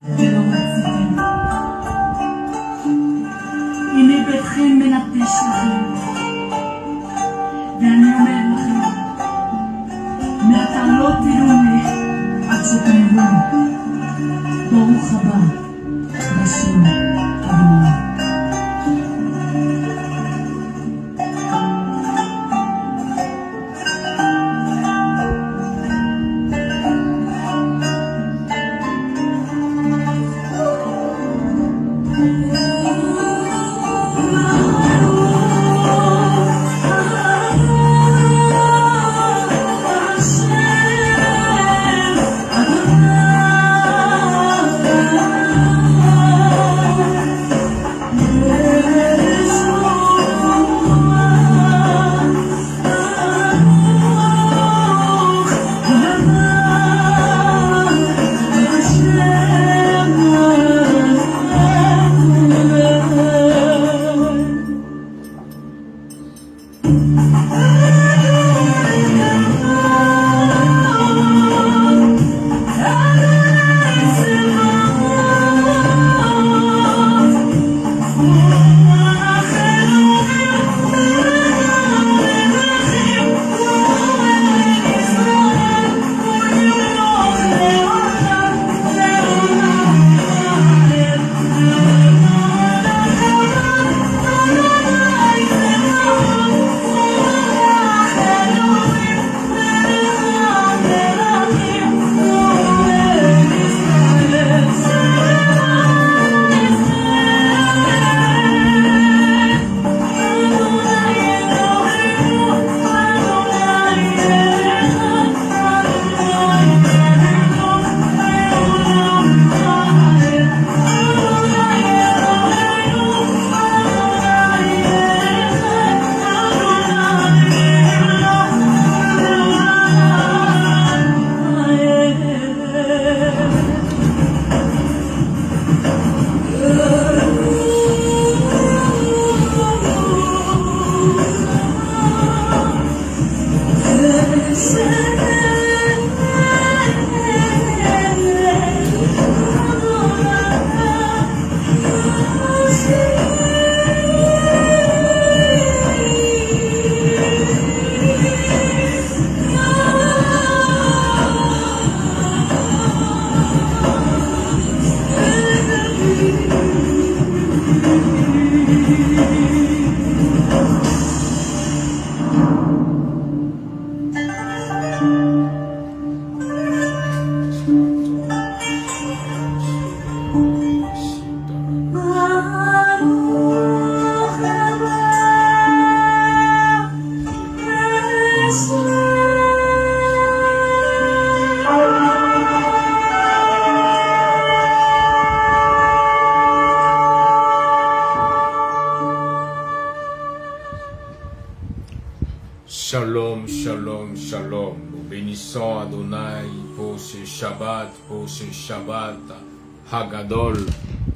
הנה ביתכם מנפש לכם, ואני אומר לכם, מעתה לא תראו עד שתאמרו, ברוך הבא בשם אדוני. Shalom, shalom, shalom. Nous bénissons Adonai pour ce Shabbat, Hagadol.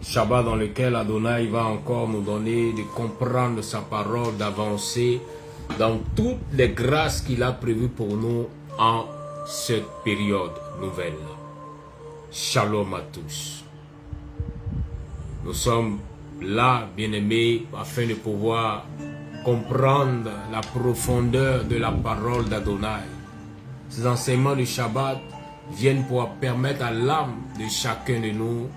Shabbat dans lequel Adonai va encore nous donner de comprendre sa parole, d'avancer dans toutes les grâces qu'il a prévues pour nous en cette période nouvelle. Shalom à tous. Nous sommes là, bien-aimés, afin de pouvoir comprendre la profondeur de la parole d'Adonai. Ces enseignements du Shabbat viennent pour permettre à l'âme de chacun de nous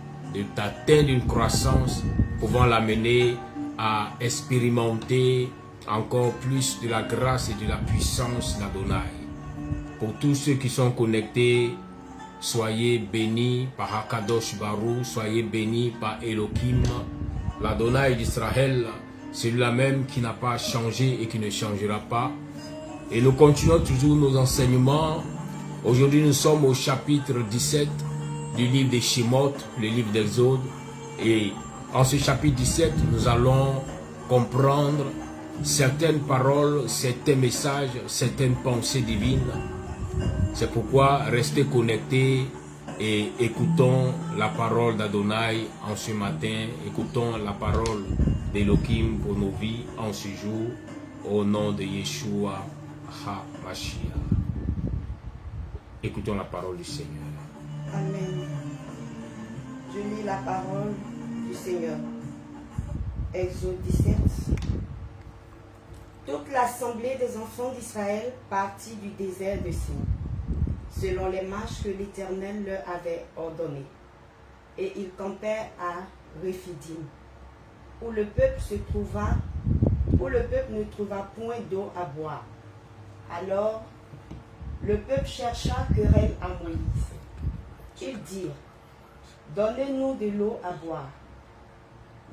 d'atteindre une croissance pouvant l'amener à expérimenter encore plus de la grâce et de la puissance d'Adonai. Pour tous ceux qui sont connectés, soyez bénis par Hakadosh Baruch, soyez bénis par Elohim, l'Adonai d'Israël. C'est celui-là même qui n'a pas changé et qui ne changera pas. Et nous continuons toujours nos enseignements. Aujourd'hui, nous sommes au chapitre 17 du livre des Shemot, le livre d'Exode. Et en ce chapitre 17, nous allons comprendre certaines paroles, certains messages, certaines pensées divines. C'est pourquoi restez connectés et écoutons la parole d'Adonai en ce matin. Écoutons la parole d'Elohim pour nos vies en ce jour, au nom de Yeshua HaMashiach. Écoutons la parole du Seigneur. Amen. Je lis la parole du Seigneur. Exode 17. Toute l'assemblée des enfants d'Israël partit du désert de Sin, selon les marches que l'Éternel leur avait ordonnées. Et ils campèrent à Réphidim, où le peuple ne trouva point d'eau à boire. Alors, le peuple chercha querelle à Moïse. Ils dirent, « Donnez-nous de l'eau à boire. »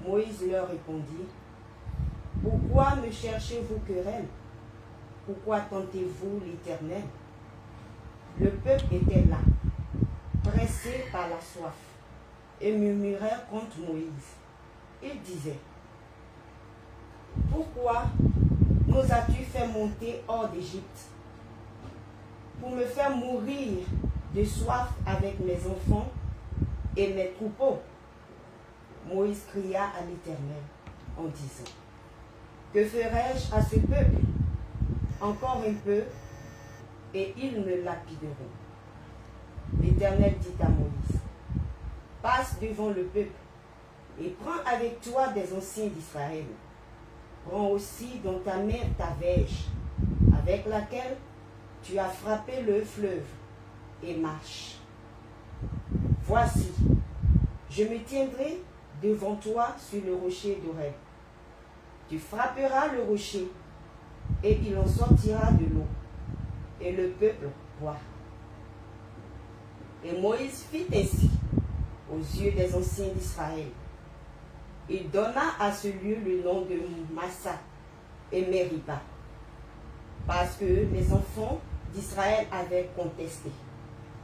Moïse leur répondit, « Pourquoi me cherchez-vous querelle? Pourquoi tentez-vous l'Éternel? » Le peuple était là, pressé par la soif, et murmurèrent contre Moïse. Ils disaient, « Pourquoi nous as-tu fait monter hors d'Égypte? Pour me faire mourir de soif avec mes enfants et mes troupeaux. » Moïse cria à l'Éternel en disant, « Que ferai-je à ce peuple? Encore un peu, et ils me lapideront. » L'Éternel dit à Moïse, « Passe devant le peuple, et prends avec toi des anciens d'Israël. Prends aussi dans ta main ta verge, avec laquelle tu as frappé le fleuve, et marche. Voici, je me tiendrai devant toi sur le rocher d'Oreb. Tu frapperas le rocher, et il en sortira de l'eau, et le peuple boira. » Et Moïse fit ainsi aux yeux des anciens d'Israël. Il donna à ce lieu le nom de Massa et Mériba, parce que les enfants d'Israël avaient contesté,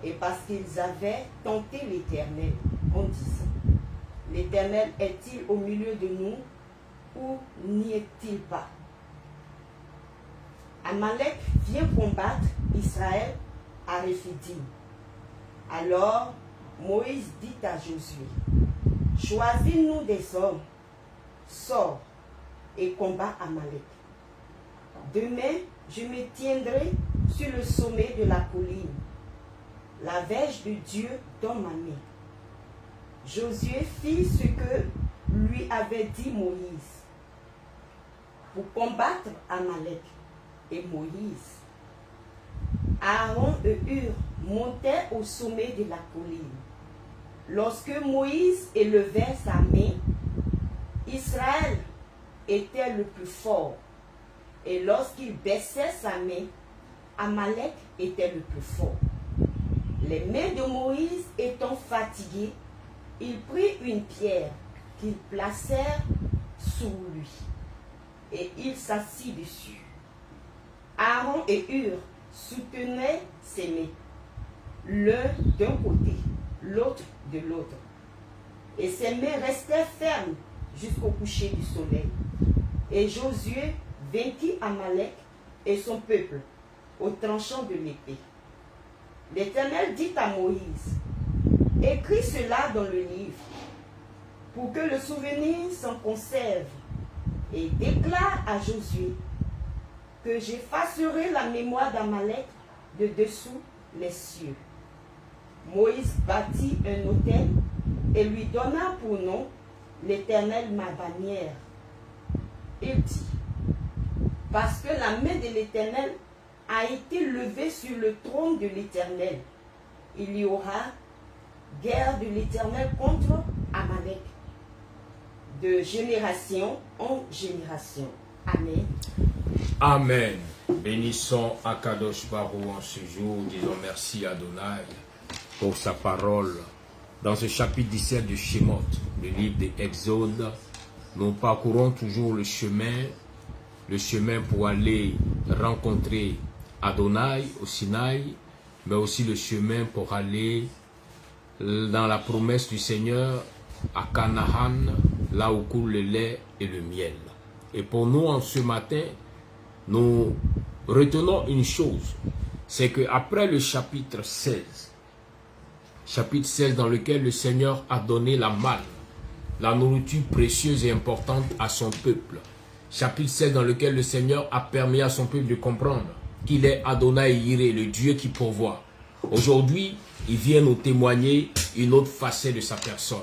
et parce qu'ils avaient tenté l'Éternel en disant, « L'Éternel est-il au milieu de nous, ou n'y est-il pas? » Amalek vient combattre Israël à Réphidim. Alors Moïse dit à Josué, « Choisis-nous des hommes, sors et combat Amalek. Demain, je me tiendrai sur le sommet de la colline, la verge de Dieu dans ma main. » Josué fit ce que lui avait dit Moïse pour combattre Amalek. Et Moïse, Aaron et Hur montaient au sommet de la colline. Lorsque Moïse élevait sa main, Israël était le plus fort. Et lorsqu'il baissait sa main, Amalek était le plus fort. Les mains de Moïse étant fatiguées, il prit une pierre qu'ils placèrent sous lui, et il s'assit dessus. Aaron et Hur soutenaient ses mains, l'un d'un côté, l'autre de l'autre, et ses mains restèrent fermes jusqu'au coucher du soleil. Et Josué vainquit Amalek et son peuple au tranchant de l'épée. L'Éternel dit à Moïse, « Écris cela dans le livre, pour que le souvenir s'en conserve, et déclare à Josué que j'effacerai la mémoire d'Amalek de dessous les cieux. » Moïse bâtit un autel et lui donna pour nom l'Éternel ma bannière. Il dit, « Parce que la main de l'Éternel a été levée sur le trône de l'Éternel, il y aura guerre de l'Éternel contre Amalek, de génération en génération. » Amen. Amen. Bénissons Akadosh Barou en ce jour. Disons merci à Adonai pour sa parole. Dans ce chapitre 17 de Shemot, le livre de Exode, nous parcourons toujours le chemin pour aller rencontrer Adonai au Sinaï, mais aussi le chemin pour aller dans la promesse du Seigneur à Canaan, là où coule le lait et le miel. Et pour nous, en ce matin, nous retenons une chose, c'est qu'après le chapitre 16 dans lequel le Seigneur a donné la manne, la nourriture précieuse et importante à son peuple, chapitre 16 dans lequel le Seigneur a permis à son peuple de comprendre qu'il est Adonai Yireh, le Dieu qui pourvoit. Aujourd'hui, il vient nous témoigner une autre facette de sa personne.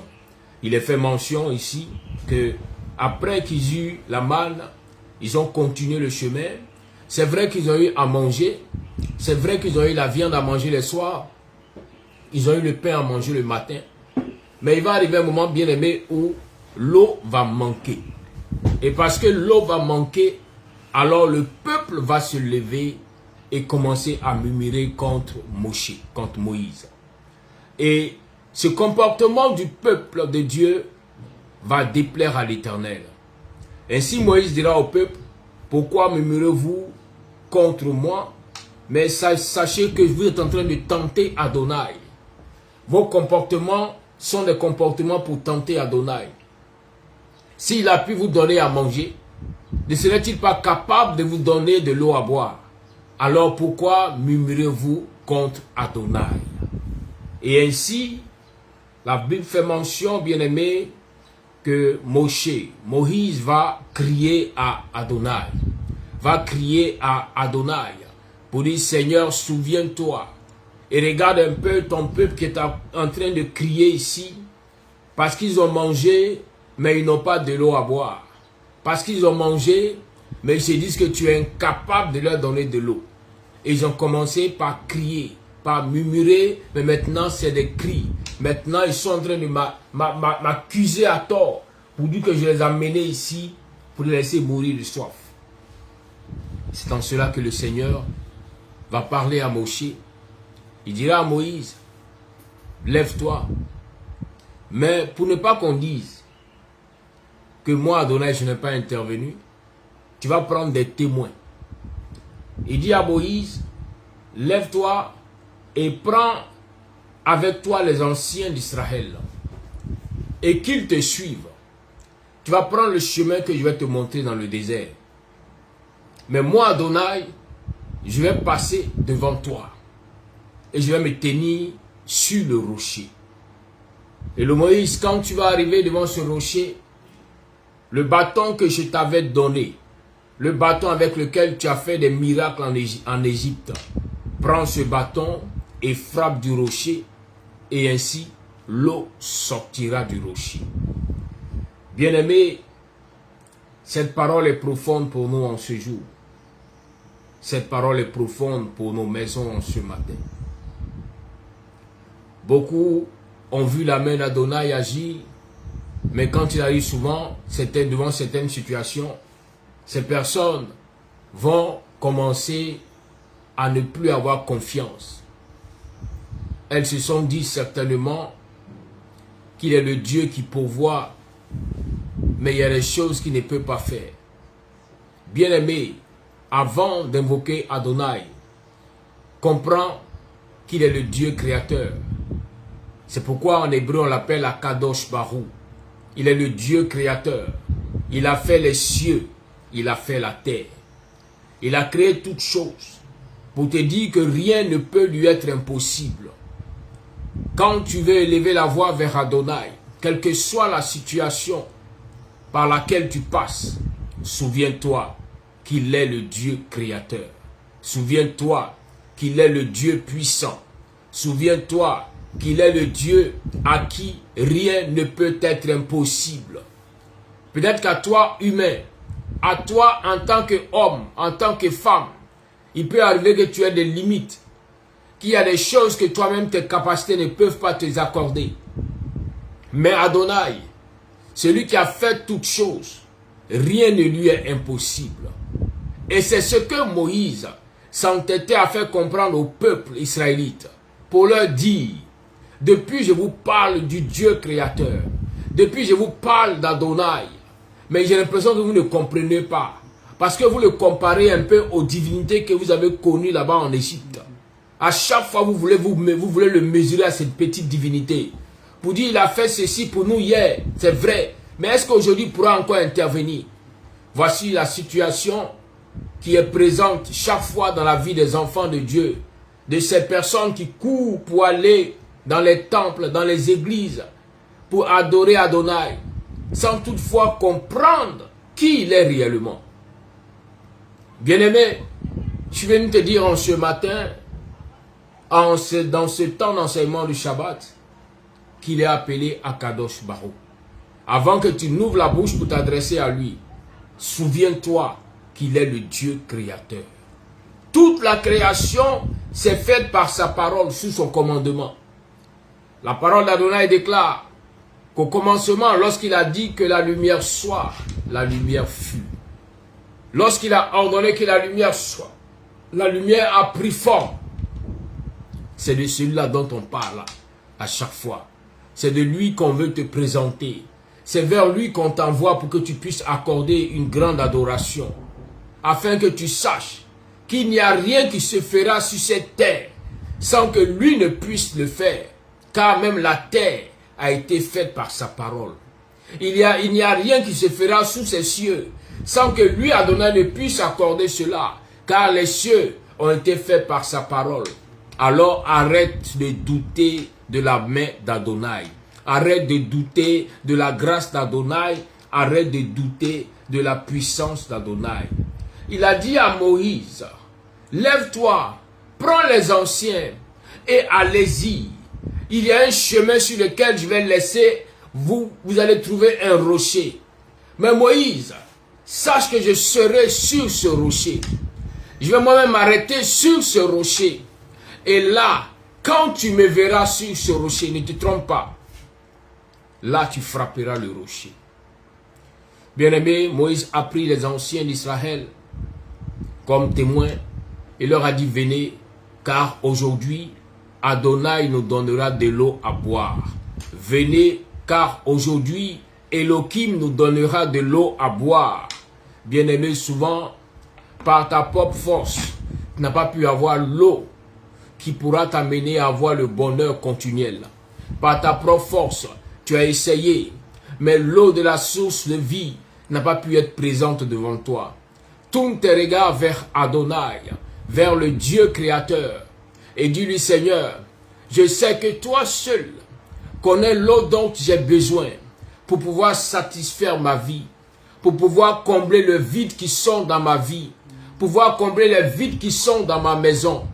Il est fait mention ici que après qu'ils eurent la manne, ils ont continué le chemin. C'est vrai qu'ils ont eu à manger. C'est vrai qu'ils ont eu la viande à manger le soir. Ils ont eu le pain à manger le matin. Mais il va arriver un moment bien aimé où l'eau va manquer. Et parce que l'eau va manquer, alors le peuple va se lever et commencer à murmurer contre Moshe, contre Moïse. Et ce comportement du peuple de Dieu va déplaire à l'Éternel. Ainsi Moïse dira au peuple, pourquoi murmurez-vous contre moi? Mais sachez que vous êtes en train de tenter Adonai. Vos comportements sont des comportements pour tenter Adonai. S'il a pu vous donner à manger, ne serait-il pas capable de vous donner de l'eau à boire? Alors pourquoi murmurez-vous contre Adonai? Et ainsi, la Bible fait mention, bien aimé, que Moïse va crier à Adonai. Va crier à Adonai pour dire, Seigneur, souviens-toi. Et regarde un peu ton peuple qui est en train de crier ici, parce qu'ils ont mangé, mais ils n'ont pas de l'eau à boire. Parce qu'ils ont mangé, mais ils se disent que tu es incapable de leur donner de l'eau. Et ils ont commencé par crier, par murmurer, mais maintenant c'est des cris. Maintenant ils sont en train de m'accuser à tort, pour dire que je les ai amenés ici, pour les laisser mourir de soif. C'est en cela que le Seigneur va parler à Moshe. Il dira à Moïse, lève-toi. Mais pour ne pas qu'on dise que moi, Adonai, je n'ai pas intervenu, tu vas prendre des témoins. Il dit à Moïse, lève-toi et prends avec toi les anciens d'Israël et qu'ils te suivent. Tu vas prendre le chemin que je vais te montrer dans le désert. Mais moi, Adonai, je vais passer devant toi et je vais me tenir sur le rocher. Et le Moïse, quand tu vas arriver devant ce rocher, le bâton que je t'avais donné, le bâton avec lequel tu as fait des miracles en Égypte, prends ce bâton et frappe du rocher, et ainsi l'eau sortira du rocher. Bien-aimés, cette parole est profonde pour nous en ce jour. Cette parole est profonde pour nos maisons en ce matin. Beaucoup ont vu la main d'Adonai agir, mais quand il arrive souvent, devant certaines situations, ces personnes vont commencer à ne plus avoir confiance. Elles se sont dit certainement qu'il est le Dieu qui pourvoit, mais il y a des choses qu'il ne peut pas faire. Bien-aimé, avant d'invoquer Adonai, comprends qu'il est le Dieu créateur. C'est pourquoi en hébreu on l'appelle Akadosh Barou. Il est le Dieu créateur. Il a fait les cieux, il a fait la terre. Il a créé toutes choses pour te dire que rien ne peut lui être impossible. Quand tu veux élever la voix vers Adonai, quelle que soit la situation par laquelle tu passes, souviens-toi qu'il est le Dieu créateur. Souviens-toi qu'il est le Dieu puissant. Souviens-toi qu'il est le Dieu à qui rien ne peut être impossible. Peut-être qu'à toi, humain, à toi en tant qu'homme, en tant que femme, il peut arriver que tu aies des limites, qu'il y a des choses que toi-même, tes capacités ne peuvent pas te accorder. Mais Adonai, celui qui a fait toutes choses, rien ne lui est impossible. Et c'est ce que Moïse s'entêtait à faire comprendre au peuple israélite, pour leur dire, depuis je vous parle du Dieu créateur, depuis je vous parle d'Adonai, mais j'ai l'impression que vous ne comprenez pas, parce que vous le comparez un peu aux divinités que vous avez connues là-bas en Égypte. À chaque fois, vous voulez le mesurer à cette petite divinité. Pour dire, il a fait ceci pour nous hier, c'est vrai. Mais est-ce qu'aujourd'hui il pourra encore intervenir? Voici la situation qui est présente chaque fois dans la vie des enfants de Dieu. De ces personnes qui courent pour aller dans les temples, dans les églises, pour adorer Adonai, sans toutefois comprendre qui il est réellement. Bien-aimé, je suis venu te dire en ce matin dans ce temps d'enseignement du Shabbat qu'il est appelé Akadosh Baruch. Avant que tu n'ouvres la bouche pour t'adresser à lui, souviens-toi qu'il est le Dieu créateur. Toute la création s'est faite par sa parole, sous son commandement. La parole d'Adonai déclare qu'au commencement, lorsqu'il a dit que la lumière soit, la lumière fut. Lorsqu'il a ordonné que la lumière soit, la lumière a pris forme. C'est de celui-là dont on parle à chaque fois. C'est de lui qu'on veut te présenter. C'est vers lui qu'on t'envoie pour que tu puisses accorder une grande adoration. Afin que tu saches qu'il n'y a rien qui se fera sur cette terre sans que lui ne puisse le faire. Car même la terre a été faite par sa parole. Il n'y a rien qui se fera sous ces cieux sans que lui, Adonai, ne puisse accorder cela. Car les cieux ont été faits par sa parole. Alors arrête de douter de la main d'Adonai. Arrête de douter de la grâce d'Adonai. Arrête de douter de la puissance d'Adonai. Il a dit à Moïse, lève-toi, prends les anciens et allez-y. Il y a un chemin sur lequel je vais laisser, vous allez trouver un rocher. Mais Moïse, sache que je serai sur ce rocher. Je vais moi-même m'arrêter sur ce rocher. Et là, quand tu me verras sur ce rocher, ne te trompe pas. Là, tu frapperas le rocher. Bien-aimé, Moïse a pris les anciens d'Israël comme témoins et leur a dit, venez, car aujourd'hui, Adonai nous donnera de l'eau à boire. Venez, car aujourd'hui, Elohim nous donnera de l'eau à boire. Bien-aimé, souvent, par ta propre force, tu n'as pas pu avoir l'eau qui pourra t'amener à avoir le bonheur continuel. Par ta propre force, tu as essayé, mais l'eau de la source de vie n'a pas pu être présente devant toi. Tourne tes regards vers Adonai, vers le Dieu créateur, et dis-lui, Seigneur, je sais que toi seul connais l'eau dont j'ai besoin pour pouvoir satisfaire ma vie, pour pouvoir combler le vide qui sont dans ma vie, pour pouvoir combler les vides qui sont dans ma maison.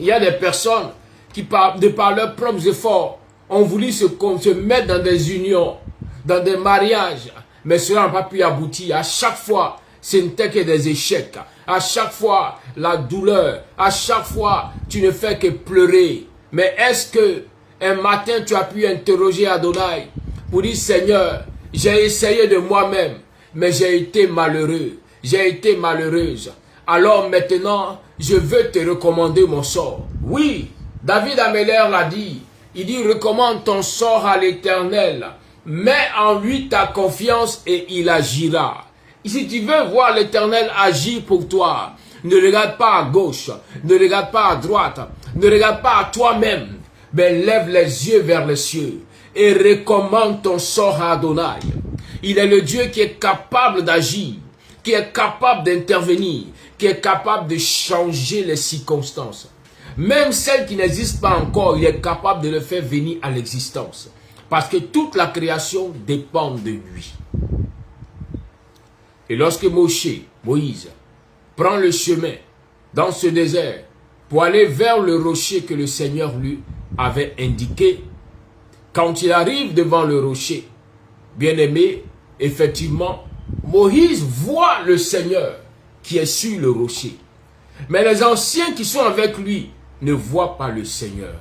Il y a des personnes qui, de par leurs propres efforts, ont voulu se mettre dans des unions, dans des mariages, mais cela n'a pas pu aboutir. À chaque fois, ce n'était que des échecs. À chaque fois, la douleur. À chaque fois, tu ne fais que pleurer. Mais est-ce que un matin, tu as pu interroger Adonai pour dire, Seigneur, j'ai essayé de moi-même, mais j'ai été malheureux. J'ai été malheureuse. Alors maintenant, je veux te recommander mon sort. Oui, David Ameller l'a dit. Il dit, recommande ton sort à l'Éternel. Mets en lui ta confiance et il agira. Si tu veux voir l'Éternel agir pour toi, ne regarde pas à gauche, ne regarde pas à droite, ne regarde pas à toi-même, mais lève les yeux vers les cieux et recommande ton sort à Adonai. Il est le Dieu qui est capable d'agir, qui est capable d'intervenir, qui est capable de changer les circonstances. Même celles qui n'existent pas encore, il est capable de le faire venir à l'existence. Parce que toute la création dépend de lui. Et lorsque Moïse, prend le chemin dans ce désert pour aller vers le rocher que le Seigneur lui avait indiqué, quand il arrive devant le rocher, bien-aimé, effectivement, Moïse voit le Seigneur qui est sur le rocher. Mais les anciens qui sont avec lui ne voient pas le Seigneur.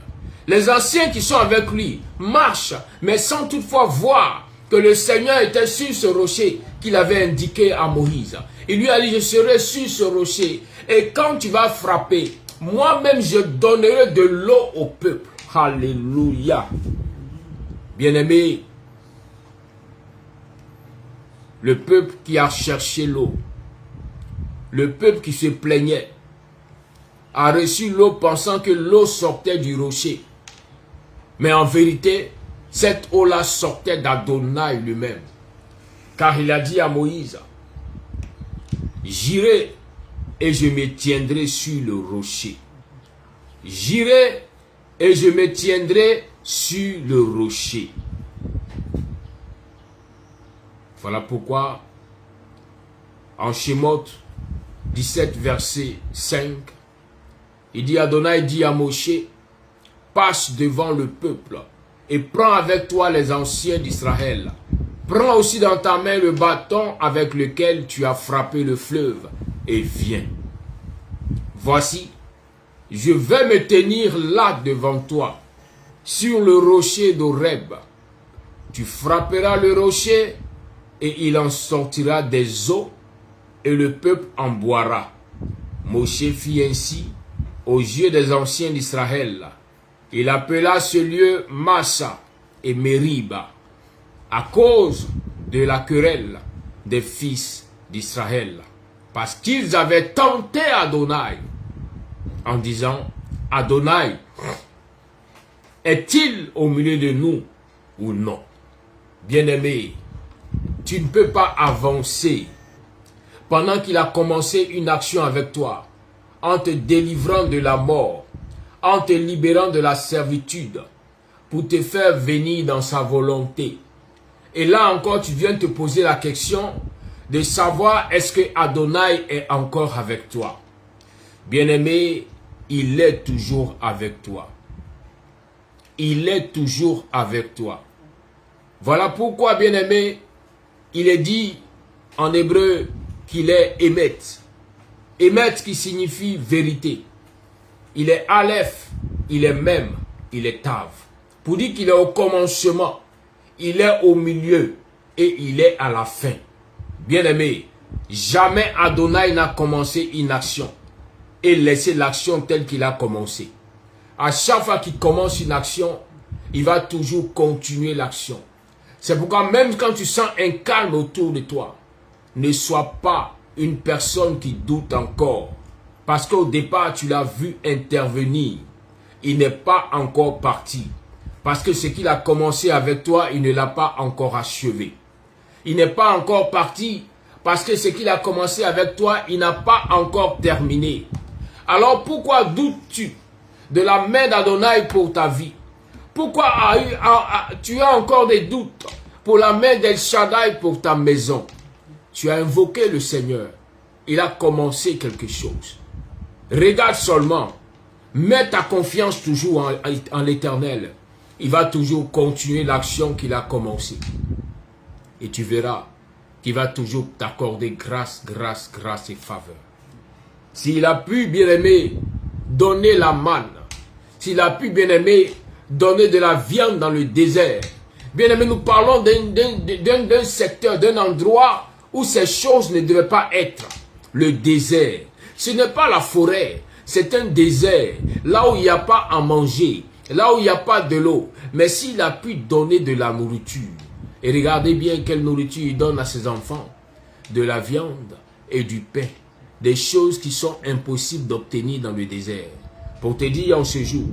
Les anciens qui sont avec lui marchent, mais sans toutefois voir que le Seigneur était sur ce rocher qu'il avait indiqué à Moïse. Il lui a dit, je serai sur ce rocher. Et quand tu vas frapper, moi-même je donnerai de l'eau au peuple. Alléluia. Bien-aimé, le peuple qui a cherché l'eau, le peuple qui se plaignait, a reçu l'eau pensant que l'eau sortait du rocher. Mais en vérité, cette eau-là sortait d'Adonai lui-même. Car il a dit à Moïse, j'irai et je me tiendrai sur le rocher. J'irai et je me tiendrai sur le rocher. Voilà pourquoi, en Shemot 17, verset 5, Il dit, Adonai dit à Moshe, passe devant le peuple et prends avec toi les anciens d'Israël. Prends aussi dans ta main le bâton avec lequel tu as frappé le fleuve et viens. Voici, je vais me tenir là devant toi, sur le rocher d'Horeb. Tu frapperas le rocher et il en sortira des eaux et le peuple en boira. Moshe fit ainsi aux yeux des anciens d'Israël. Il appela ce lieu Massa et Meriba à cause de la querelle des fils d'Israël. Parce qu'ils avaient tenté Adonai en disant, Adonai, est-il au milieu de nous ou non? Bien-aimé, tu ne peux pas avancer pendant qu'il a commencé une action avec toi, en te délivrant de la mort, en te libérant de la servitude, pour te faire venir dans sa volonté. Et là encore, tu viens te poser la question de savoir est-ce que Adonai est encore avec toi. Bien-aimé, il est toujours avec toi. Il est toujours avec toi. Voilà pourquoi, bien-aimé, il est dit en hébreu qu'il est Emet. Emet qui signifie vérité. Il est Aleph, il est Mem, il est Tav. Pour dire qu'il est au commencement, il est au milieu et il est à la fin. Bien-aimé, jamais Adonai n'a commencé une action et laissé l'action telle qu'il a commencé. À chaque fois qu'il commence une action, il va toujours continuer l'action. C'est pourquoi même quand tu sens un calme autour de toi, ne sois pas une personne qui doute encore. Parce qu'au départ, tu l'as vu intervenir. Il n'est pas encore parti. Parce que ce qu'il a commencé avec toi, il ne l'a pas encore achevé. Il n'est pas encore parti parce que ce qu'il a commencé avec toi, il n'a pas encore terminé. Alors pourquoi doutes-tu de la main d'Adonai pour ta vie? Pourquoi tu as encore des doutes pour la main d'El Shaddai pour ta maison? Tu as invoqué le Seigneur. Il a commencé quelque chose. Regarde seulement. Mets ta confiance toujours en l'Éternel. Il va toujours continuer l'action qu'il a commencée. Et tu verras qu'il va toujours t'accorder grâce, grâce, grâce et faveur. S'il a pu, bien-aimé, donner la manne, s'il a pu, bien-aimé, donner de la viande dans le désert, bien-aimé, nous parlons d'un secteur, d'un endroit où ces choses ne devaient pas être. Le désert, ce n'est pas la forêt, c'est un désert, là où il n'y a pas à manger, là où il n'y a pas de l'eau. Mais s'il a pu donner de la nourriture, et regardez bien quelle nourriture il donne à ses enfants, de la viande et du pain, des choses qui sont impossibles d'obtenir dans le désert. Pour te dire en ce jour,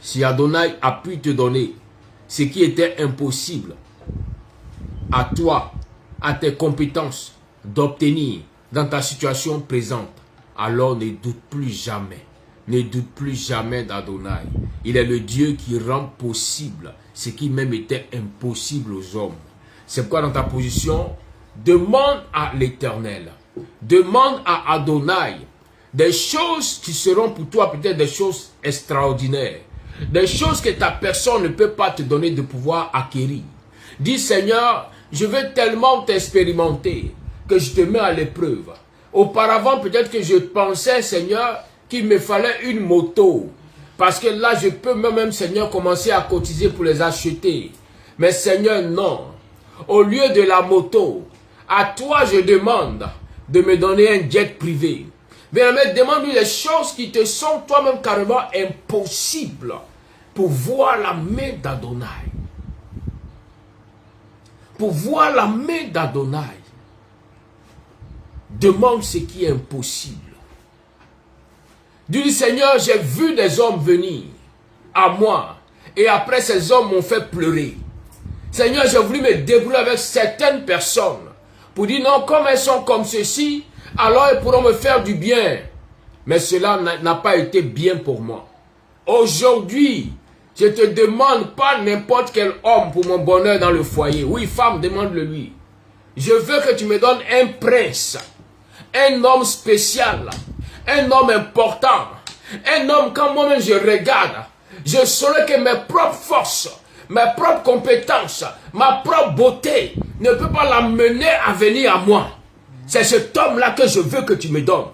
si Adonai a pu te donner ce qui était impossible à toi, à tes compétences, d'obtenir dans ta situation présente, alors ne doute plus jamais. Ne doute plus jamais d'Adonai. Il est le Dieu qui rend possible ce qui même était impossible aux hommes. C'est pourquoi dans ta position, demande à l'Éternel, demande à Adonai des choses qui seront pour toi peut-être des choses extraordinaires, des choses que ta personne ne peut pas te donner de pouvoir acquérir. Dis Seigneur, je veux tellement t'expérimenter que je te mets à l'épreuve. Auparavant, peut-être que je pensais, Seigneur, qu'il me fallait une moto. Parce que là, je peux même, Seigneur, commencer à cotiser pour les acheter. Mais Seigneur, non. Au lieu de la moto, à toi, je demande de me donner un jet privé. Bien, mais demande-lui les choses qui te sont toi-même carrément impossibles pour voir la main d'Adonai. Pour voir la main d'Adonai. Demande ce qui est impossible. Dis, Seigneur, j'ai vu des hommes venir à moi. Et après, ces hommes m'ont fait pleurer. Seigneur, j'ai voulu me débrouiller avec certaines personnes. Pour dire, non, comme elles sont comme ceci, alors elles pourront me faire du bien. Mais cela n'a pas été bien pour moi. Aujourd'hui, je te demande pas n'importe quel homme pour mon bonheur dans le foyer. Oui, femme, demande-le lui. Je veux que tu me donnes un prince. Un homme spécial, un homme important, Un homme, quand moi-même je regarde, je saurais que mes propres forces, mes propres compétences, ma propre beauté ne peut pas l'amener à venir à moi. C'est cet homme-là que je veux que tu me donnes.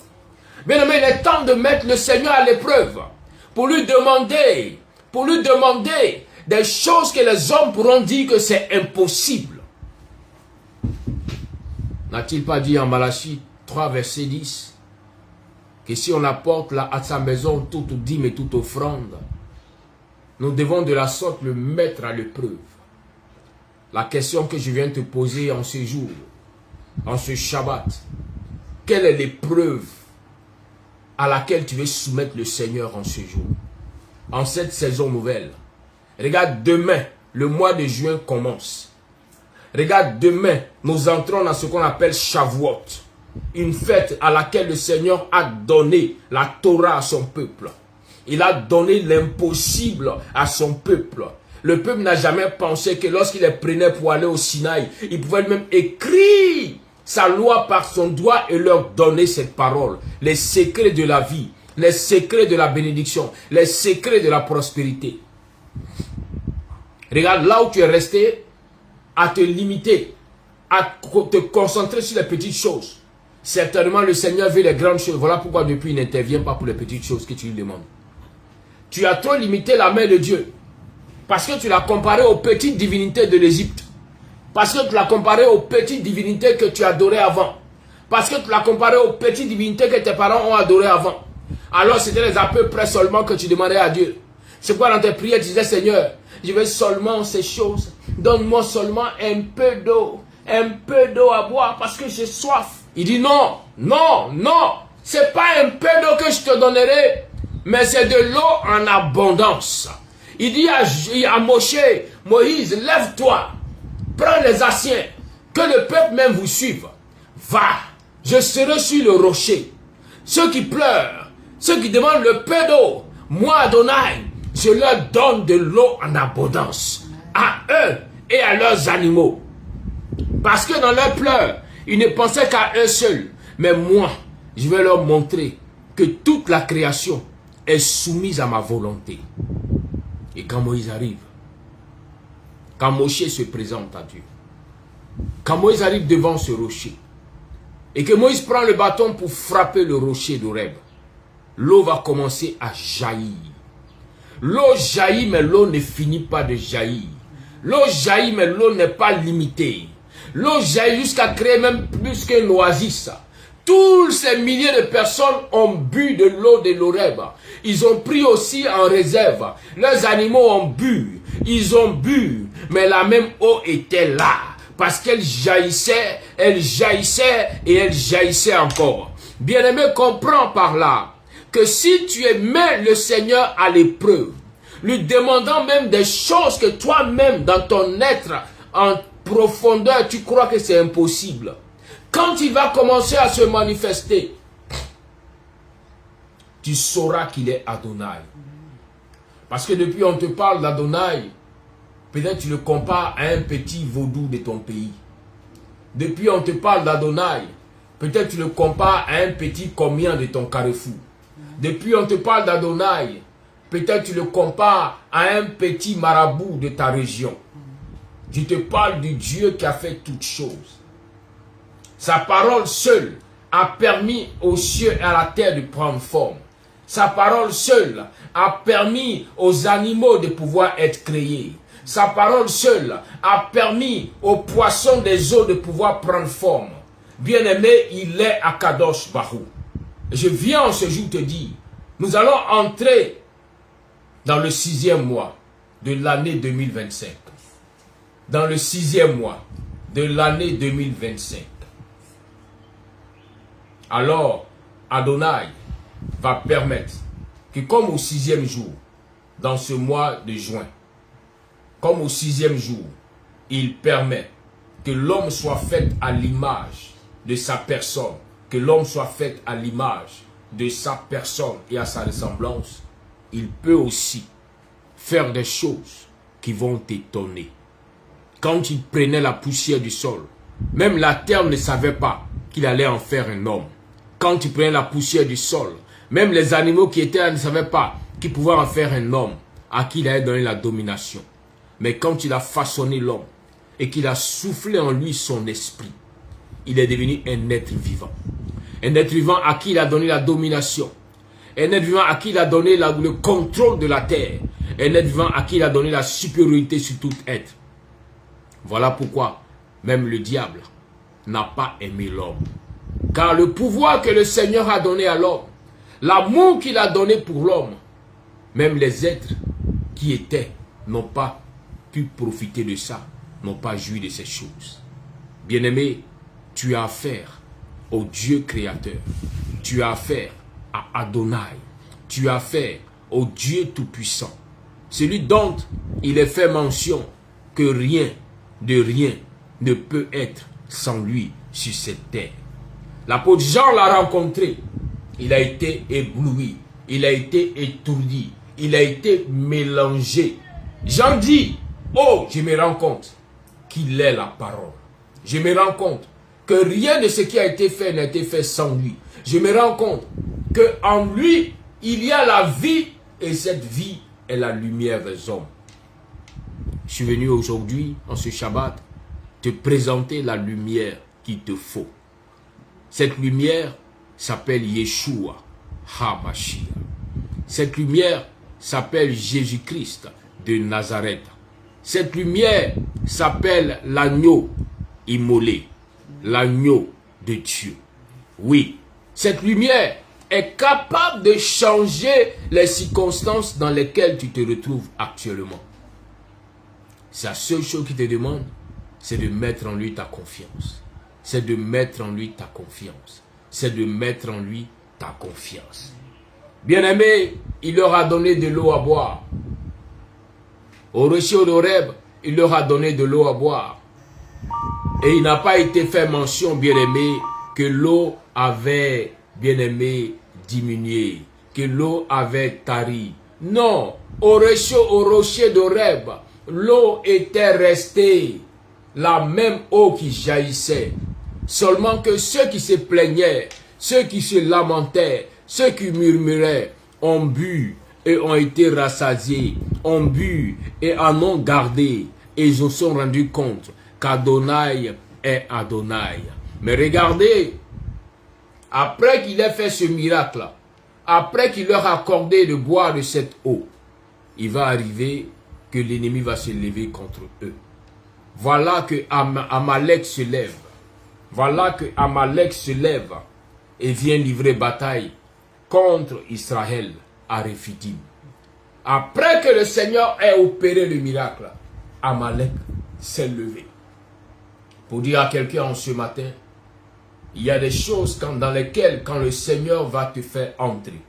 Bien aimé, il est temps de mettre le Seigneur à l'épreuve pour lui demander des choses que les hommes pourront dire que c'est impossible. N'a-t-il pas dit en Malachie 3, verset 10, que si on apporte là à sa maison toute dîme et toute offrande, nous devons de la sorte le mettre à l'épreuve. La question que je viens de te poser en ce jour, en ce Shabbat, quelle est l'épreuve à laquelle tu veux soumettre le Seigneur en ce jour, en cette saison nouvelle? Regarde, demain, le mois de juin commence. Regarde, demain, nous entrons dans ce qu'on appelle Shavuot, une fête à laquelle le Seigneur a donné la Torah à son peuple. Il a donné l'impossible à son peuple. Le peuple n'a jamais pensé que lorsqu'il les prenait pour aller au Sinaï, il pouvait même écrire sa loi par son doigt et leur donner cette parole. Les secrets de la vie, les secrets de la bénédiction, les secrets de la prospérité. Regarde, là où tu es resté, à te limiter, à te concentrer sur les petites choses. Certainement, le Seigneur veut les grandes choses. Voilà pourquoi depuis, il n'intervient pas pour les petites choses que tu lui demandes. Tu as trop limité la main de Dieu. Parce que tu l'as comparé aux petites divinités de l'Égypte. Parce que tu l'as comparé aux petites divinités que tu adorais avant. Parce que tu l'as comparé aux petites divinités que tes parents ont adorées avant. Alors c'était les à peu près seulement que tu demandais à Dieu. C'est quoi dans tes prières, tu disais, Seigneur, je veux seulement ces choses. Donne-moi seulement un peu d'eau à boire parce que j'ai soif. Il dit non, non, non. C'est pas un peu d'eau que je te donnerai, mais c'est de l'eau en abondance. Il dit à Moïse, lève-toi, prends les anciens, que le peuple même vous suive. Va, je serai sur le rocher. Ceux qui pleurent, ceux qui demandent le peu d'eau, moi Adonai, je leur donne de l'eau en abondance, à eux et à leurs animaux. Parce que dans leurs pleurs, ils ne pensaient qu'à eux seuls. Mais moi, je vais leur montrer que toute la création est soumise à ma volonté. Et quand Moïse arrive, quand Moshe se présente à Dieu, quand Moïse arrive devant ce rocher, et que Moïse prend le bâton pour frapper le rocher d'Horeb, l'eau va commencer à jaillir. L'eau jaillit, mais l'eau ne finit pas de jaillir. L'eau jaillit, mais l'eau n'est pas limitée. L'eau jaillit jusqu'à créer même plus qu'un oasis. Tous ces milliers de personnes ont bu de l'eau de l'Horeb. Ils ont pris aussi en réserve. Leurs animaux ont bu. Ils ont bu. Mais la même eau était là. Parce qu'elle jaillissait et elle jaillissait encore. Bien-aimé, comprends par là que si tu mets le Seigneur à l'épreuve, lui demandant même des choses que toi-même, dans ton être, en profondeur, tu crois que c'est impossible. Quand il va commencer à se manifester, tu sauras qu'il est Adonai. Parce que depuis on te parle d'Adonai, peut-être tu le compares à un petit vaudou de ton pays. Depuis on te parle d'Adonai, peut-être tu le compares à un petit comien de ton carrefour. Depuis on te parle d'Adonai, peut-être tu le compares à un petit marabout de ta région. Je te parle du Dieu qui a fait toutes choses. Sa parole seule a permis aux cieux et à la terre de prendre forme. Sa parole seule a permis aux animaux de pouvoir être créés. Sa parole seule a permis aux poissons des eaux de pouvoir prendre forme. Bien-aimé, il est à Kadosh Barou. Je viens en ce jour te dire, nous allons entrer dans le 6e mois de l'année 2025. Dans le 6e mois de l'année 2025. Alors, Adonai va permettre que comme au 6e jour, dans ce mois de juin, comme au 6e jour, il permet que l'homme soit fait à l'image de sa personne, que l'homme soit fait à l'image de sa personne et à sa ressemblance, il peut aussi faire des choses qui vont t'étonner. Quand il prenait la poussière du sol, même la terre ne savait pas qu'il allait en faire un homme. Quand il prenait la poussière du sol, Même les animaux qui étaient là ne savaient pas qu'ils pouvaient en faire un homme à qui il avait donné la domination. Mais quand il a façonné l'homme et qu'il a soufflé en lui son esprit, il est devenu un être vivant. Un être vivant à qui il a donné la domination. Un être vivant à qui il a donné le contrôle de la terre. Un être vivant à qui il a donné la supériorité sur tout être. Voilà pourquoi même le diable n'a pas aimé l'homme. Car le pouvoir que le Seigneur a donné à l'homme, l'amour qu'il a donné pour l'homme, même les êtres qui étaient n'ont pas pu profiter de ça, n'ont pas joui de ces choses. Bien-aimé, tu as affaire au Dieu créateur. Tu as affaire à Adonai. Tu as affaire au Dieu tout-puissant. Celui dont il est fait mention que rien de rien ne peut être sans lui sur cette terre. L'apôtre Jean l'a rencontré. Il a été ébloui. Il a été étourdi. Il a été mélangé. Jean dit, oh, je me rends compte qu'il est la parole. Je me rends compte que rien de ce qui a été fait n'a été fait sans lui. Je me rends compte qu'en lui, il y a la vie et cette vie est la lumière des hommes. Je suis venu aujourd'hui, en ce Shabbat, te présenter la lumière qu'il te faut. Cette lumière s'appelle Yeshua HaMashiach. Cette lumière s'appelle Jésus-Christ de Nazareth. Cette lumière s'appelle l'agneau immolé, l'agneau de Dieu. Oui, cette lumière est capable de changer les circonstances dans lesquelles tu te retrouves actuellement. C'est la seule chose qui te demande, c'est de mettre en lui ta confiance. C'est de mettre en lui ta confiance. C'est de mettre en lui ta confiance. Bien-aimé, il leur a donné de l'eau à boire. Au rocher d'Horeb, il leur a donné de l'eau à boire. Et il n'a pas été fait mention, bien-aimé, que l'eau avait, bien-aimé, diminué. Que l'eau avait tari. Non, au rocher d'Horeb, l'eau était restée. La même eau qui jaillissait. Seulement que ceux qui se plaignaient, ceux qui se lamentaient, ceux qui murmuraient, ont bu et ont été rassasiés, ont bu et en ont gardé, et ils se sont rendus compte qu'Adonai est Adonai. Mais regardez, après qu'il ait fait ce miracle, après qu'il leur a accordé de boire de cette eau, il va arriver que l'ennemi va se lever contre eux. Voilà que Amalek se lève. Voilà que Amalek se lève et vient livrer bataille contre Israël à Rephidim. Après que le Seigneur ait opéré le miracle, Amalek s'est levé. Pour dire à quelqu'un en ce matin, il y a des choses dans lesquelles, quand le Seigneur va te faire entrer,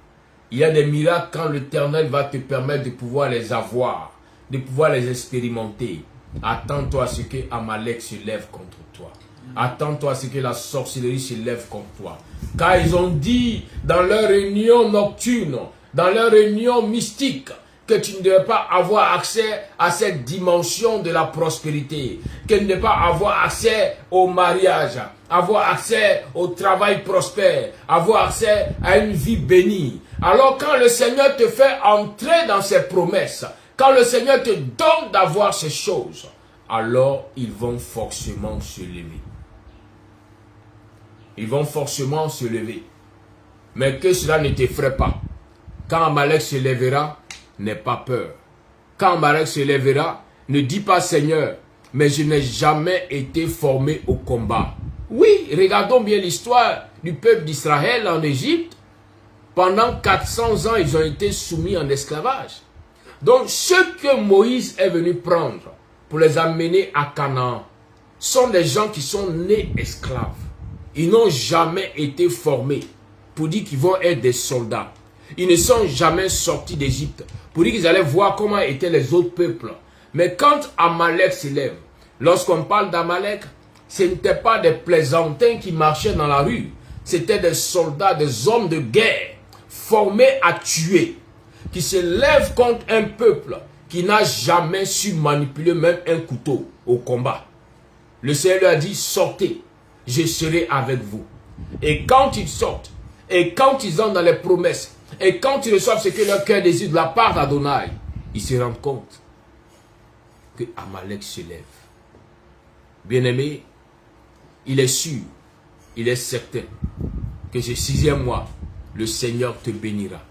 il y a des miracles quand l'Éternel va te permettre de pouvoir les avoir, de pouvoir les expérimenter. Attends-toi à ce que Amalek se lève contre toi. Attends-toi à ce que la sorcellerie se lève contre toi. Car ils ont dit dans leur réunion nocturne, dans leur réunion mystique, que tu ne devais pas avoir accès à cette dimension de la prospérité, que tu ne devais pas avoir accès au mariage, avoir accès au travail prospère, avoir accès à une vie bénie. Alors quand le Seigneur te fait entrer dans ses promesses, quand le Seigneur te donne d'avoir ces choses, alors ils vont forcément se lever. Ils vont forcément se lever. Mais que cela ne t'effraie pas. Quand Amalek se lèvera, n'aie pas peur. Quand Amalek se lèvera, ne dis pas Seigneur, mais je n'ai jamais été formé au combat. Oui, regardons bien l'histoire du peuple d'Israël en Égypte. Pendant 400 ans, ils ont été soumis en esclavage. Donc, ceux que Moïse est venu prendre pour les amener à Canaan sont des gens qui sont nés esclaves. Ils n'ont jamais été formés pour dire qu'ils vont être des soldats. Ils ne sont jamais sortis d'Égypte pour dire qu'ils allaient voir comment étaient les autres peuples. Mais quand Amalek s'élève, lorsqu'on parle d'Amalek, ce n'étaient pas des plaisantins qui marchaient dans la rue. C'était des soldats, des hommes de guerre formés à tuer, qui se lèvent contre un peuple qui n'a jamais su manipuler même un couteau au combat. Le Seigneur lui a dit, sortez, je serai avec vous. Et quand ils sortent, Et quand ils entrent dans les promesses, et quand ils reçoivent ce que leur cœur désire de la part d'Adonai, ils se rendent compte que Amalek se lève. Bien-aimé, il est sûr, il est certain que ce 6e mois, le Seigneur te bénira.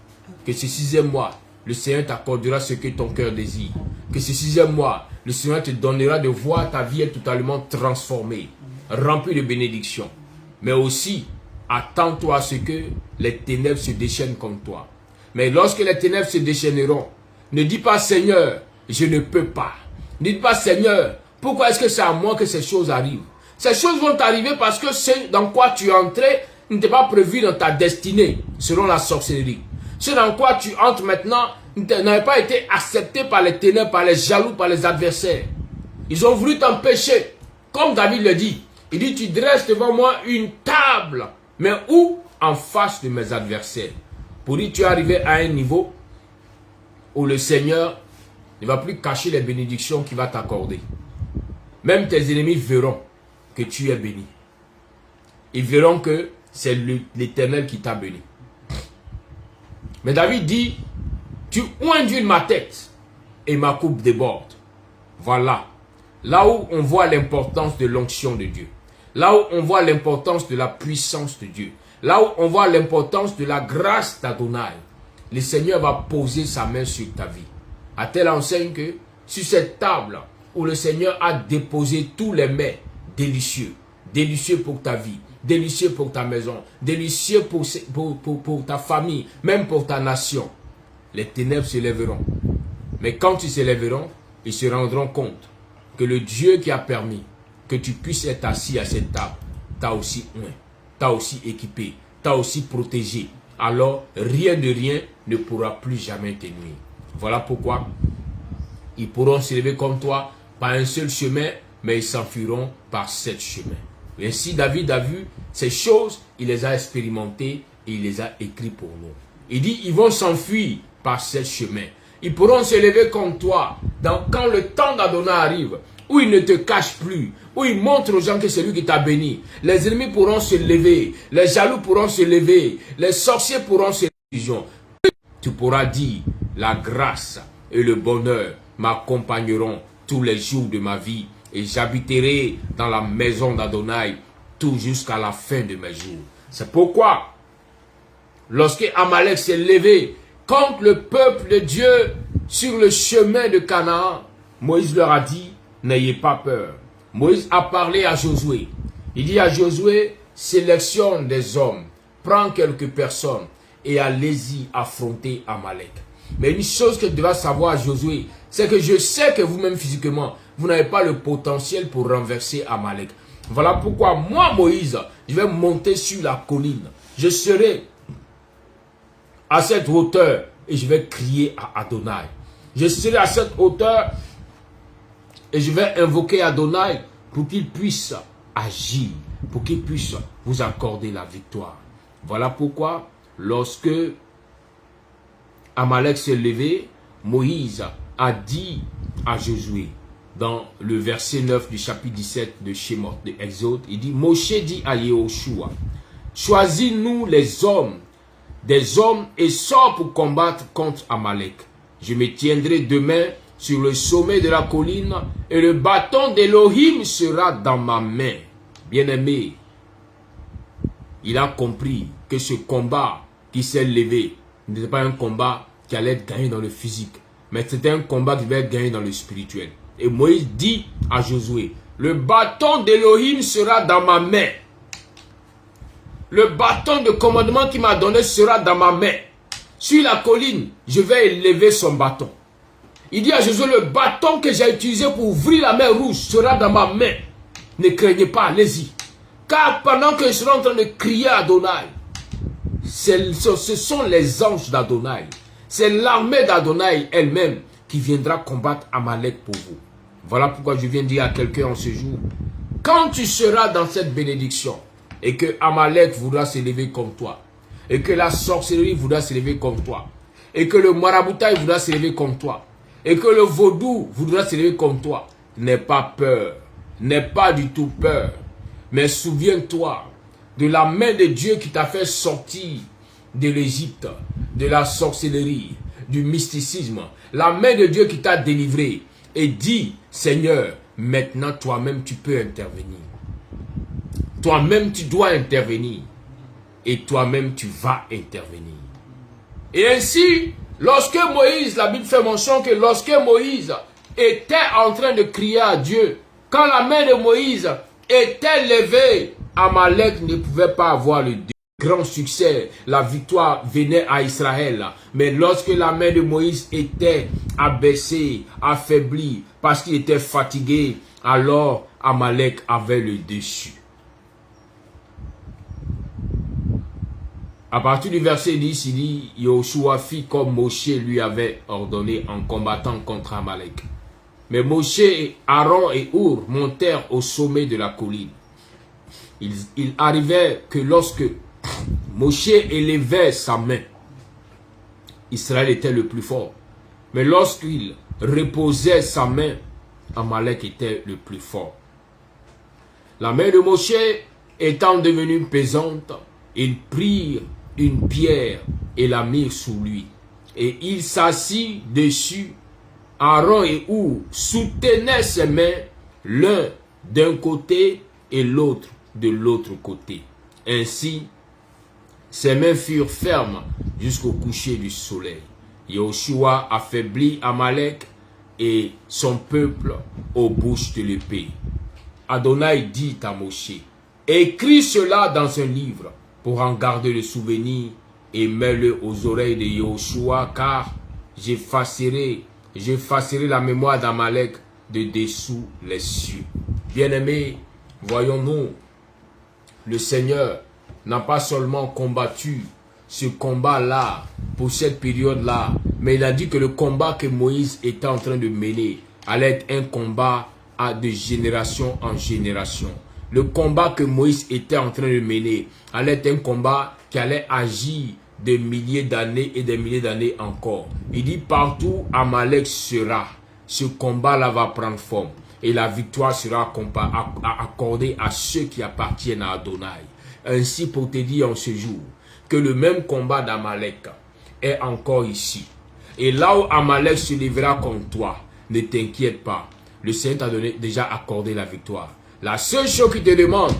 Que ce 6e mois, le Seigneur t'accordera ce que ton cœur désire. Que ce 6e mois, le Seigneur te donnera de voir ta vie être totalement transformée, remplie de bénédictions. Mais aussi, attends-toi à ce que les ténèbres se déchaînent contre toi. Mais lorsque les ténèbres se déchaîneront, ne dis pas Seigneur, je ne peux pas. Ne dis pas Seigneur, pourquoi est-ce que c'est à moi que ces choses arrivent? Ces choses vont t'arriver parce que ce dans quoi tu es entré n'était pas prévu dans ta destinée, selon la sorcellerie. Ce dans quoi tu entres maintenant n'avait pas été accepté par les ténèbres, par les jaloux, par les adversaires. Ils ont voulu t'empêcher. Comme David le dit, il dit, tu dresses devant moi une table, mais où? En face de mes adversaires. Pour dire, tu es arrivé à un niveau où le Seigneur ne va plus cacher les bénédictions qu'il va t'accorder. Même tes ennemis verront que tu es béni. Ils verront que c'est l'Éternel qui t'a béni. Mais David dit, tu oinduis ma tête et ma coupe déborde. Voilà. Là où on voit l'importance de l'onction de Dieu. Là où on voit l'importance de la puissance de Dieu. Là où on voit l'importance de la grâce d'Adonai. Le Seigneur va poser sa main sur ta vie. À telle enseigne que sur cette table où le Seigneur a déposé tous les mets délicieux. Délicieux pour ta vie. Délicieux pour ta maison. Délicieux pour ta famille. Même pour ta nation. Les ténèbres se lèveront. Mais quand ils se lèveront, ils se rendront compte que le Dieu qui a permis que tu puisses être assis à cette table t'a aussi oint, t'a aussi équipé, t'a aussi protégé. Alors, rien de rien ne pourra plus jamais te nuire. Voilà pourquoi ils pourront se lever comme toi par un seul chemin, mais ils s'enfuiront par 7 chemins. Et ainsi, David a vu ces choses, il les a expérimentées et il les a écrites pour nous. Il dit, ils vont s'enfuir par 7 chemins. Ils pourront se lever comme toi quand le temps d'Adonai arrive, où il ne te cache plus, où il montre aux gens que c'est lui qui t'a béni. Les ennemis pourront se lever, les jaloux pourront se lever, les sorciers pourront se lever. Tu pourras dire, la grâce et le bonheur m'accompagneront tous les jours de ma vie et j'habiterai dans la maison d'Adonai tout jusqu'à la fin de mes jours. C'est pourquoi, lorsque Amalek s'est levé contre le peuple de Dieu sur le chemin de Canaan, Moïse leur a dit, n'ayez pas peur. Moïse a parlé à Josué. Il dit à Josué, sélectionne des hommes, prends quelques personnes et allez-y affronter Amalek. Mais une chose que tu devras savoir, Josué, c'est que je sais que vous-même physiquement, vous n'avez pas le potentiel pour renverser Amalek. Voilà pourquoi moi, Moïse, je vais monter sur la colline. Je serai à cette hauteur et je vais crier à Adonai. Je serai à cette hauteur et je vais invoquer Adonai pour qu'il puisse agir, pour qu'il puisse vous accorder la victoire. Voilà pourquoi, lorsque Amalek s'est levé, Moïse a dit à Josué, dans le verset 9 du chapitre 17 de Shemot, de Exode, il dit, Moshe dit à Yehoshua, choisis-nous les hommes, des hommes et sors pour combattre contre Amalek. Je me tiendrai demain sur le sommet de la colline et le bâton d'Elohim sera dans ma main. Bien-aimé, il a compris que ce combat qui s'est levé n'était pas un combat qui allait être gagné dans le physique, mais c'était un combat qui devait être gagné dans le spirituel. Et Moïse dit à Josué, le bâton d'Elohim sera dans ma main. Le bâton de commandement qu'il m'a donné sera dans ma main. Sur la colline, je vais élever son bâton. Il dit à Josué, le bâton que j'ai utilisé pour ouvrir la mer rouge sera dans ma main. Ne craignez pas, allez-y. Car pendant que je serai en train de crier à Adonai, ce sont les anges d'Adonai. C'est l'armée d'Adonai elle-même qui viendra combattre Amalek pour vous. Voilà pourquoi je viens dire à quelqu'un en ce jour, quand tu seras dans cette bénédiction, et que Amalek voudra s'élever comme toi, et que la sorcellerie voudra s'élever comme toi, et que le maraboutage voudra s'élever comme toi, et que le vaudou voudra s'élever comme toi, n'aie pas peur, n'aie pas du tout peur, mais souviens-toi de la main de Dieu qui t'a fait sortir de l'Égypte, de la sorcellerie, du mysticisme, la main de Dieu qui t'a délivré, et dis, Seigneur, maintenant toi-même tu peux intervenir. Toi-même tu dois intervenir, et toi-même tu vas intervenir. Et ainsi, lorsque Moïse, la Bible fait mention que lorsque Moïse était en train de crier à Dieu, quand la main de Moïse était levée, Amalek ne pouvait pas avoir le grand succès. La victoire venait à Israël. Mais lorsque la main de Moïse était abaissée, affaiblie, parce qu'il était fatigué, alors Amalek avait le dessus. À partir du verset 10, il dit, Yoshua fit comme Moshe lui avait ordonné en combattant contre Amalek. Mais Moshe, Aaron et Our montèrent au sommet de la colline. Il arrivait que lorsque Moshe élevait sa main, Israël était le plus fort. Mais lorsqu'il reposait sa main, Amalek était le plus fort. La main de Moshe étant devenue pesante, ils prirent une pierre et la mirent sous lui. Et il s'assit dessus. Aaron et Our soutenaient ses mains, l'un d'un côté et l'autre de l'autre côté. Ainsi, ses mains furent fermes jusqu'au coucher du soleil. Yoshua affaiblit Amalek et son peuple aux bouches de l'épée. Adonai dit à Moshe, écris cela dans un livre pour en garder le souvenir et mets-le aux oreilles de Yoshua, car j'effacerai la mémoire d'Amalek de dessous les cieux. Bien-aimés, voyons-nous, le Seigneur n'a pas seulement combattu ce combat-là pour cette période-là, mais il a dit que le combat que Moïse était en train de mener allait être un combat de génération en génération. Le combat que Moïse était en train de mener allait être un combat qui allait agir des milliers d'années et des milliers d'années encore. Il dit partout Amalek sera. Ce combat-là va prendre forme. Et la victoire sera accordée à ceux qui appartiennent à Adonai. Ainsi pour te dire en ce jour que le même combat d'Amalek est encore ici. Et là où Amalek se lèvera contre toi, ne t'inquiète pas. Le Seigneur t'a déjà accordé la victoire. La seule chose qu'il te demande,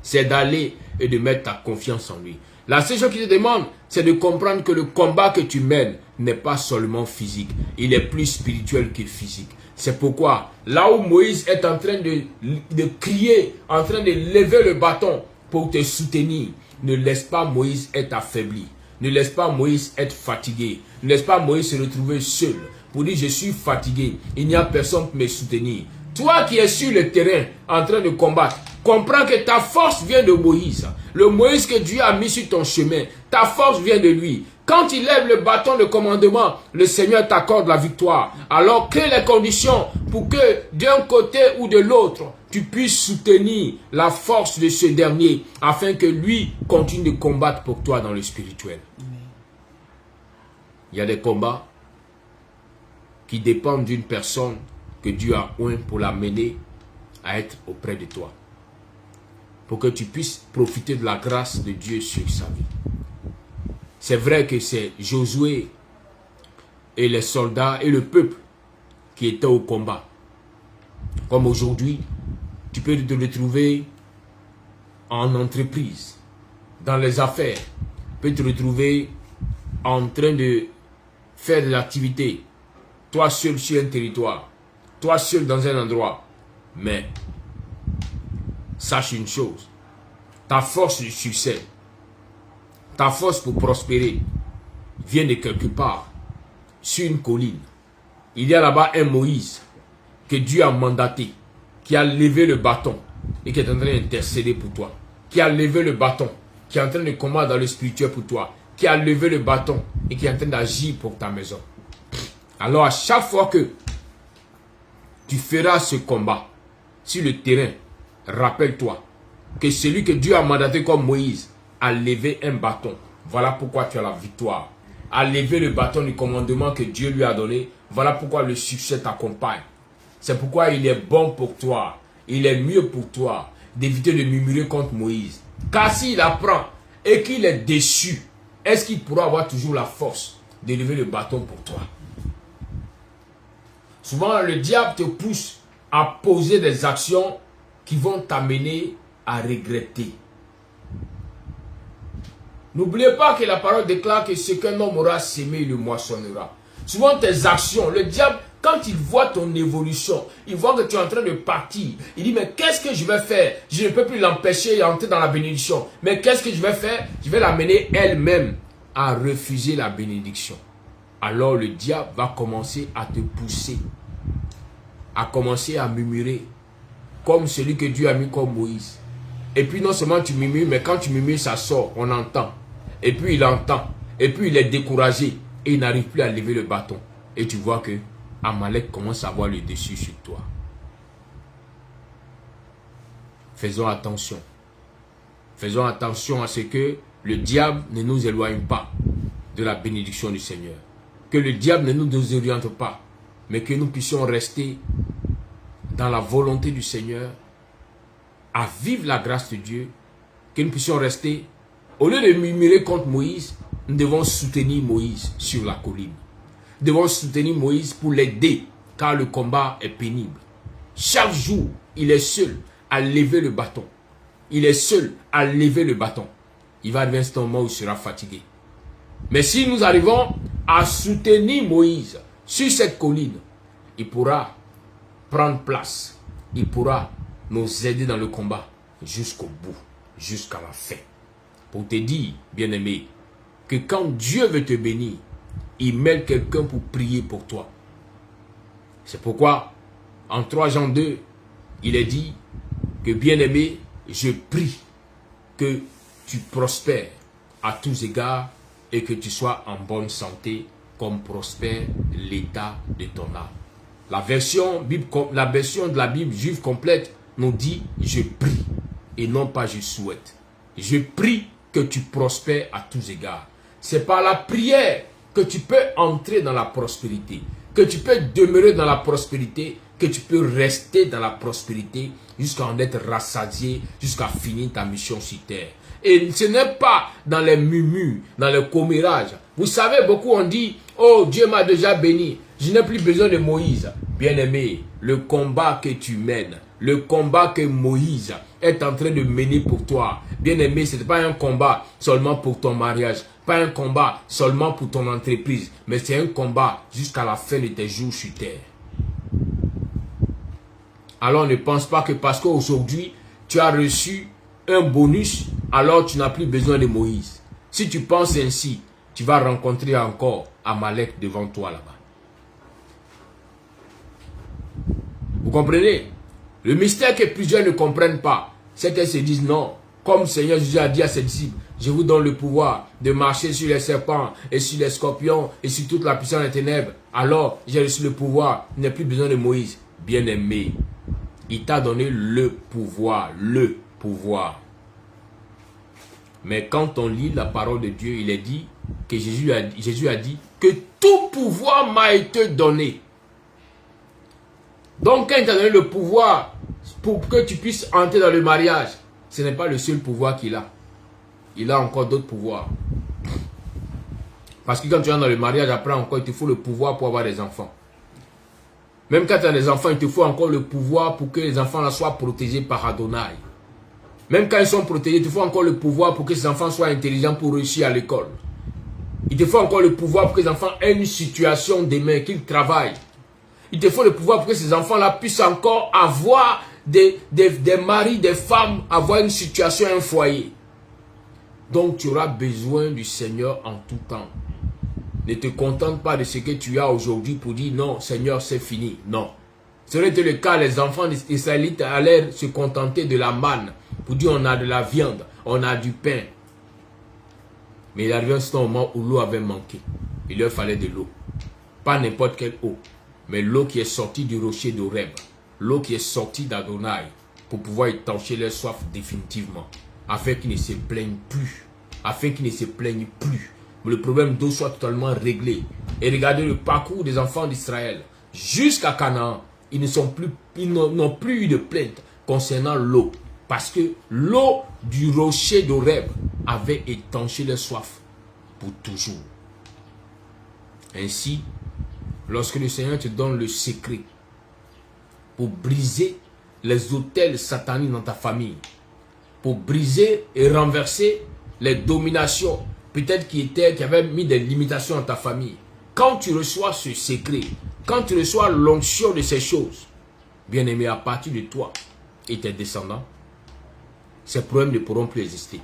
c'est d'aller et de mettre ta confiance en lui. La seule chose qu'il te demande, c'est de comprendre que le combat que tu mènes n'est pas seulement physique. Il est plus spirituel que physique. C'est pourquoi, là où Moïse est en train de crier, en train de lever le bâton pour te soutenir, ne laisse pas Moïse être affaibli. Ne laisse pas Moïse être fatigué. Ne laisse pas Moïse se retrouver seul pour dire je suis fatigué. Il n'y a personne pour me soutenir. Toi qui es sur le terrain en train de combattre, comprends que ta force vient de Moïse. Le Moïse que Dieu a mis sur ton chemin, ta force vient de lui. Quand il lève le bâton de commandement, le Seigneur t'accorde la victoire. Alors crée les conditions pour que d'un côté ou de l'autre, tu puisses soutenir la force de ce dernier afin que lui continue de combattre pour toi dans le spirituel. Il y a des combats qui dépendent d'une personne que Dieu a oint pour l'amener à être auprès de toi. Pour que tu puisses profiter de la grâce de Dieu sur sa vie. C'est vrai que c'est Josué et les soldats et le peuple qui étaient au combat. Comme aujourd'hui, tu peux te retrouver en entreprise, dans les affaires. Tu peux te retrouver en train de faire de l'activité. Toi seul sur un territoire. Toi seul dans un endroit. Mais, sache une chose. Ta force de succès, ta force pour prospérer, vient de quelque part, sur une colline. Il y a là-bas un Moïse que Dieu a mandaté, qui a levé le bâton et qui est en train d'intercéder pour toi. Qui a levé le bâton, qui est en train de combattre dans le spirituel pour toi. Qui a levé le bâton et qui est en train d'agir pour ta maison. Alors à chaque fois que tu feras ce combat sur le terrain, rappelle-toi que celui que Dieu a mandaté comme Moïse a levé un bâton. Voilà pourquoi tu as la victoire. A levé le bâton du commandement que Dieu lui a donné. Voilà pourquoi le succès t'accompagne. C'est pourquoi il est bon pour toi. Il est mieux pour toi d'éviter de murmurer contre Moïse Car s'il apprend et qu'il est déçu, est-ce qu'il pourra avoir toujours la force de lever le bâton pour toi? Souvent, le diable te pousse à poser des actions qui vont t'amener à regretter. N'oubliez pas que la parole déclare que ce qu'un homme aura sémé, il le moissonnera. Souvent, tes actions, le diable, quand il voit ton évolution, il voit que tu es en train de partir. Il dit, mais qu'est-ce que je vais faire? Je ne peux plus l'empêcher d'entrer dans la bénédiction. Mais qu'est-ce que je vais faire? Je vais l'amener elle-même à refuser la bénédiction. Alors le diable va commencer à te pousser, à commencer à murmurer, comme celui que Dieu a mis comme Moïse. Et puis non seulement tu murmures, mais quand tu murmures, ça sort, on entend. Et puis il entend, et puis il est découragé, et il n'arrive plus à lever le bâton. Et tu vois que Amalek commence à avoir le dessus sur toi. Faisons attention. Faisons attention à ce que le diable ne nous éloigne pas de la bénédiction du Seigneur. Que le diable ne nous désoriente pas, mais que nous puissions rester dans la volonté du Seigneur, à vivre la grâce de Dieu, que nous puissions rester, au lieu de murmurer contre Moïse, nous devons soutenir Moïse sur la colline. Nous devons soutenir Moïse pour l'aider, car le combat est pénible. Chaque jour, il est seul à lever le bâton. Il est seul à lever le bâton. Il va arriver un moment où il sera fatigué. Mais si nous arrivons à soutenir Moïse sur cette colline, il pourra prendre place. Il pourra nous aider dans le combat jusqu'au bout, jusqu'à la fin. Pour te dire, bien-aimé, que quand Dieu veut te bénir, il met quelqu'un pour prier pour toi. C'est pourquoi, en 3 Jean 2, il est dit que, bien-aimé, je prie que tu prospères à tous égards et que tu sois en bonne santé comme prospère l'état de ton âme. La version de la Bible juive complète nous dit « je prie » et non pas « je souhaite ». Je prie que tu prospères à tous égards. C'est par la prière que tu peux entrer dans la prospérité, que tu peux demeurer dans la prospérité, que tu peux rester dans la prospérité jusqu'à en être rassasié, jusqu'à finir ta mission sur terre. Et ce n'est pas dans les murmures, dans les commérages. Vous savez, beaucoup ont dit, oh Dieu m'a déjà béni, je n'ai plus besoin de Moïse. Bien-aimé, le combat que tu mènes, le combat que Moïse est en train de mener pour toi, bien-aimé, ce n'est pas un combat seulement pour ton mariage, pas un combat seulement pour ton entreprise, mais c'est un combat jusqu'à la fin de tes jours sur terre. Alors ne pense pas que parce qu'aujourd'hui tu as reçu un bonus, alors tu n'as plus besoin de Moïse. Si tu penses ainsi, tu vas rencontrer encore Amalek devant toi là-bas. Vous comprenez? Le mystère que plusieurs ne comprennent pas, c'est qu'elles se disent non. Comme Seigneur Jésus a dit à ses disciples, je vous donne le pouvoir de marcher sur les serpents et sur les scorpions et sur toute la puissance des ténèbres. Alors, j'ai reçu le pouvoir, je n'ai plus besoin de Moïse. Bien-aimé, il t'a donné le pouvoir, le pouvoir. Mais quand on lit la parole de Dieu, il est dit que Jésus a dit que tout pouvoir m'a été donné. Donc quand il t'a donné le pouvoir pour que tu puisses entrer dans le mariage, ce n'est pas le seul pouvoir qu'il a. Il a encore d'autres pouvoirs. Parce que quand tu es dans le mariage, après encore, il te faut le pouvoir pour avoir des enfants. Même quand tu as des enfants, il te faut encore le pouvoir pour que les enfants là soient protégés par Adonai. Même quand ils sont protégés, il te faut encore le pouvoir pour que ces enfants soient intelligents pour réussir à l'école. Il te faut encore le pouvoir pour que les enfants aient une situation demain, qu'ils travaillent. Il te faut le pouvoir pour que ces enfants-là puissent encore avoir des maris, des femmes, avoir une situation, un foyer. Donc tu auras besoin du Seigneur en tout temps. Ne te contente pas de ce que tu as aujourd'hui pour dire non, Seigneur, c'est fini. Non. Ce serait le cas, les enfants des Israélites allaient se contenter de la manne. Pour dire on a de la viande, on a du pain. Mais il arrivait un moment où l'eau avait manqué. Il leur fallait de l'eau. Pas n'importe quelle eau. Mais l'eau qui est sortie du rocher d'Horeb. L'eau qui est sortie d'Adonai. Pour pouvoir étancher leur soif définitivement. Afin qu'ils ne se plaignent plus. Afin qu'ils ne se plaignent plus. Mais le problème d'eau soit totalement réglé. Et regardez le parcours des enfants d'Israël. Jusqu'à Canaan. Ils n'ont plus eu de plainte concernant l'eau. Parce que l'eau du rocher d'Horeb avait étanché leur soif pour toujours. Ainsi, lorsque le Seigneur te donne le secret pour briser les autels sataniques dans ta famille, pour briser et renverser les dominations, peut-être qui avaient mis des limitations dans ta famille. Quand tu reçois ce secret, quand tu reçois l'onction de ces choses, bien aimé, à partir de toi et tes descendants, ces problèmes ne pourront plus exister.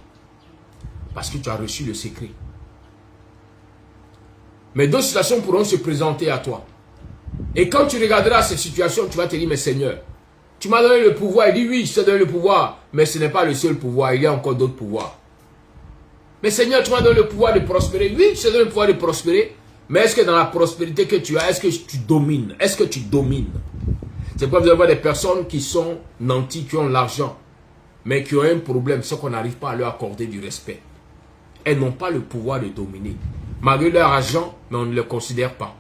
Parce que tu as reçu le secret. Mais d'autres situations pourront se présenter à toi. Et quand tu regarderas ces situations, tu vas te dire, mais Seigneur, tu m'as donné le pouvoir. Il dit, oui, je t'ai donné le pouvoir, mais ce n'est pas le seul pouvoir, il y a encore d'autres pouvoirs. Mais Seigneur, tu m'as donné le pouvoir de prospérer. Oui, je t'ai donné le pouvoir de prospérer. Mais est-ce que dans la prospérité que tu as, est-ce que tu domines? Est-ce que tu domines? C'est pourquoi vous allez voir des personnes qui sont nantis, qui ont l'argent, mais qui ont un problème, c'est qu'on n'arrive pas à leur accorder du respect. Elles n'ont pas le pouvoir de dominer. Malgré leur argent, mais on ne les considère pas.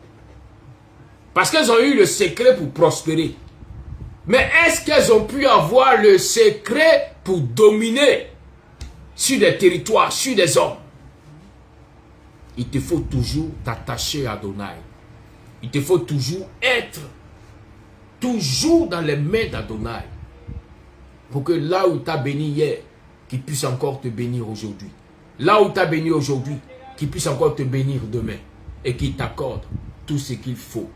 Parce qu'elles ont eu le secret pour prospérer. Mais est-ce qu'elles ont pu avoir le secret pour dominer sur des territoires, sur des hommes? Il te faut toujours t'attacher à Adonai. Il te faut toujours être toujours dans les mains d'Adonai. Pour que là où tu as béni hier, qu'il puisse encore te bénir aujourd'hui. Là où tu as béni aujourd'hui, qu'il puisse encore te bénir demain. Et qu'il t'accorde tout ce qu'il faut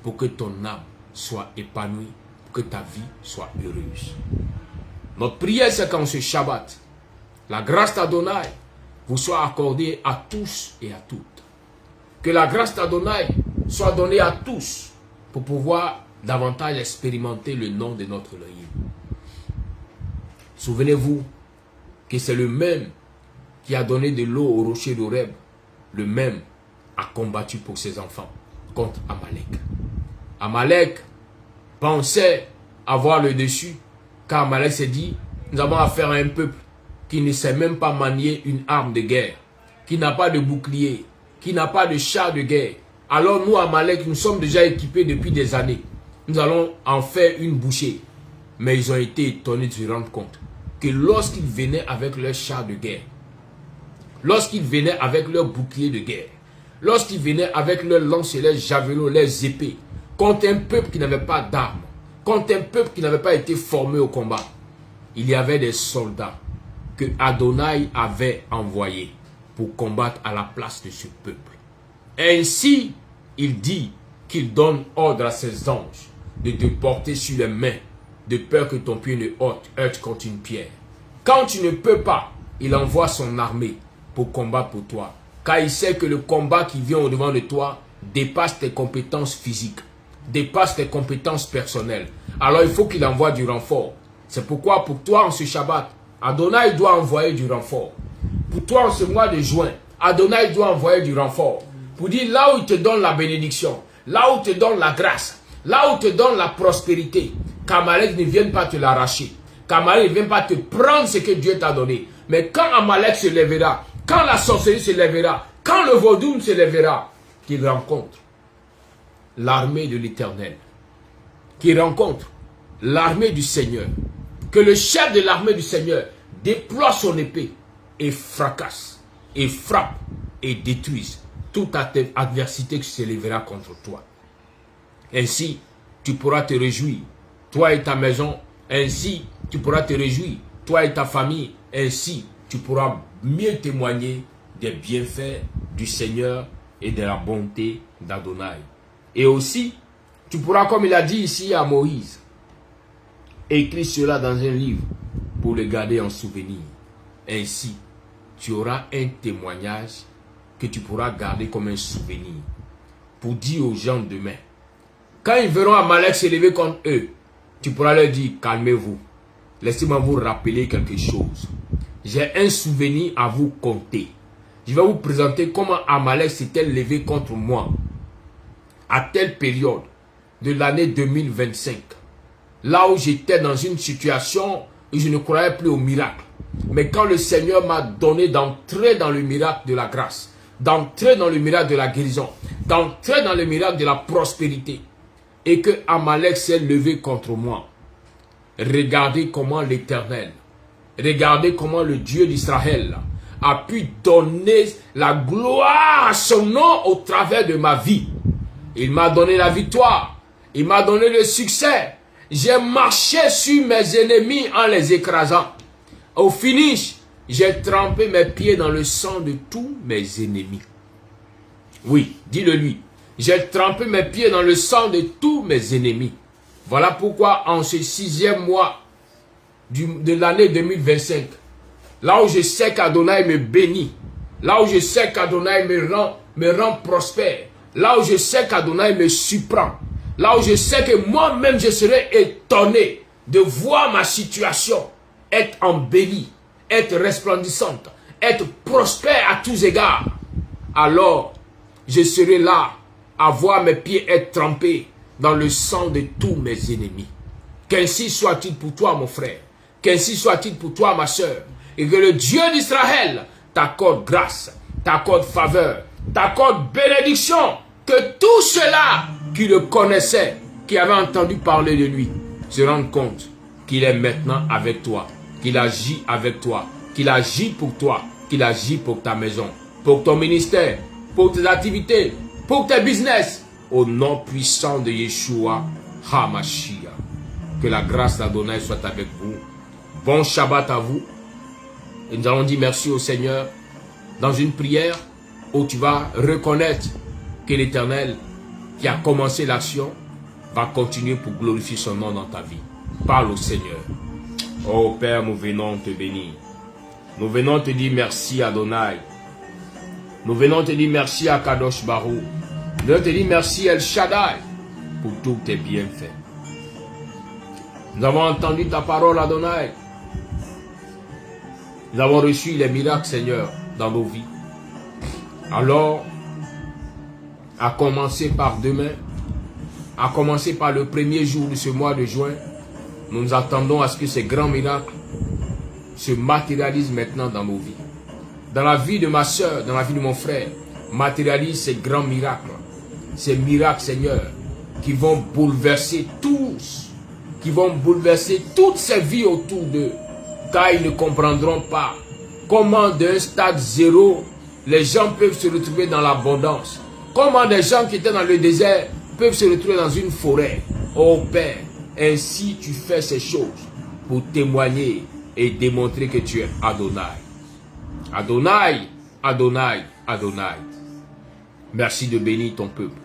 pour que ton âme soit épanouie, pour que ta vie soit heureuse. Notre prière, c'est qu'en ce Shabbat, la grâce d'Adonai vous soit accordée à tous et à toutes. Que la grâce d'Adonai soit donnée à tous pour pouvoir davantage expérimenter le nom de notre Elohim. Souvenez-vous que c'est le même qui a donné de l'eau au rocher d'Horeb. Le même a combattu pour ses enfants contre Amalek. Amalek pensait avoir le dessus, car Amalek s'est dit, nous avons affaire à un peuple qui ne sait même pas manier une arme de guerre, qui n'a pas de bouclier, qui n'a pas de char de guerre. Alors nous, Amalek, nous sommes déjà équipés depuis des années. Nous allons en faire une bouchée. Mais ils ont été étonnés de se rendre compte que lorsqu'ils venaient avec leurs chars de guerre, lorsqu'ils venaient avec leurs boucliers de guerre, lorsqu'ils venaient avec leurs lances et leurs javelots, leurs épées, contre un peuple qui n'avait pas d'armes, contre un peuple qui n'avait pas été formé au combat, il y avait des soldats que Adonai avait envoyés pour combattre à la place de ce peuple. Ainsi, il dit qu'il donne ordre à ses anges de te porter sur les mains, de peur que ton pied ne heurte contre une pierre. Quand tu ne peux pas, il envoie son armée pour combattre pour toi. Car il sait que le combat qui vient au-devant de toi dépasse tes compétences physiques, dépasse tes compétences personnelles. Alors il faut qu'il envoie du renfort. C'est pourquoi pour toi en ce Shabbat, Adonai doit envoyer du renfort. Pour toi en ce mois de juin, Adonai doit envoyer du renfort. Pour dire là où il te donne la bénédiction, là où il te donne la grâce, là où il te donne la prospérité, qu'Amalek ne vienne pas te l'arracher. Qu'Amalek ne vienne pas te prendre ce que Dieu t'a donné. Mais quand Amalek se lèvera, quand la sorcellerie se lèvera, quand le vaudou se lèvera, qu'il rencontre l'armée de l'Éternel, qu'il rencontre l'armée du Seigneur, que le chef de l'armée du Seigneur déploie son épée et fracasse, et frappe, et détruise toute adversité qui se lèvera contre toi. Ainsi, tu pourras te réjouir, toi et ta maison. Ainsi, tu pourras te réjouir, toi et ta famille. Ainsi, tu pourras mieux témoigner des bienfaits du Seigneur et de la bonté d'Adonai. Et aussi, tu pourras, comme il a dit ici à Moïse, écrire cela dans un livre pour le garder en souvenir. Ainsi, tu auras un témoignage que tu pourras garder comme un souvenir pour dire aux gens demain. Quand ils verront Amalek s'élever contre eux, tu pourras leur dire, calmez-vous. Laissez-moi vous rappeler quelque chose. J'ai un souvenir à vous conter. Je vais vous présenter comment Amalek s'était levé contre moi à telle période de l'année 2025. Là où j'étais dans une situation où je ne croyais plus au miracle. Mais quand le Seigneur m'a donné d'entrer dans le miracle de la grâce, d'entrer dans le miracle de la guérison, d'entrer dans le miracle de la prospérité, et que Amalek s'est levé contre moi, regardez comment l'Éternel Regardez comment le Dieu d'Israël a pu donner la gloire à son nom au travers de ma vie. Il m'a donné la victoire. Il m'a donné le succès. J'ai marché sur mes ennemis en les écrasant. Au finish, j'ai trempé mes pieds dans le sang de tous mes ennemis. Oui, dis-le lui. J'ai trempé mes pieds dans le sang de tous mes ennemis. Voilà pourquoi en ce 6e mois de l'année 2025, là où je sais qu'Adonai me bénit, là où je sais qu'Adonai me rend prospère, là où je sais qu'Adonai me surprend, là où je sais que moi-même je serai étonné de voir ma situation être embellie, être resplendissante, être prospère à tous égards, alors je serai là à voir mes pieds être trempés dans le sang de tous mes ennemis. Qu'ainsi soit-il pour toi, mon frère. Qu'ainsi soit-il pour toi, ma soeur. Et que le Dieu d'Israël t'accorde grâce, t'accorde faveur, t'accorde bénédiction. Que tous ceux-là qui le connaissaient, qui avaient entendu parler de lui, se rendent compte qu'il est maintenant avec toi, qu'il agit avec toi, qu'il agit pour toi, qu'il agit pour ta maison, pour ton ministère, pour tes activités, pour tes business. Au nom puissant de Yeshua HaMashiach. Que la grâce d'Adonai soit avec vous. Bon Shabbat à vous. Et nous allons dire merci au Seigneur dans une prière où tu vas reconnaître que l'Éternel qui a commencé l'action va continuer pour glorifier son nom dans ta vie. Parle au Seigneur. Oh Père, nous venons te bénir. Nous venons te dire merci Adonai. Nous venons te dire merci à Kadosh Baruch. Nous venons te dire merci El Shaddai pour tous tes bienfaits. Nous avons entendu ta parole Adonai. Nous avons reçu les miracles Seigneur dans nos vies. Alors, à commencer par demain, à commencer par le premier jour de ce mois de juin, nous nous attendons à ce que ces grands miracles se matérialisent maintenant dans nos vies. Dans la vie de ma soeur, dans la vie de mon frère, matérialise ces grands miracles. Ces miracles, Seigneur, qui vont bouleverser tous, qui vont bouleverser toutes ces vies autour d'eux, car ils ne comprendront pas comment d'un stade zéro, les gens peuvent se retrouver dans l'abondance. Comment des gens qui étaient dans le désert peuvent se retrouver dans une forêt. Oh Père, ainsi tu fais ces choses pour témoigner et démontrer que tu es Adonai. Adonai, Adonai, Adonai. Merci de bénir ton peuple.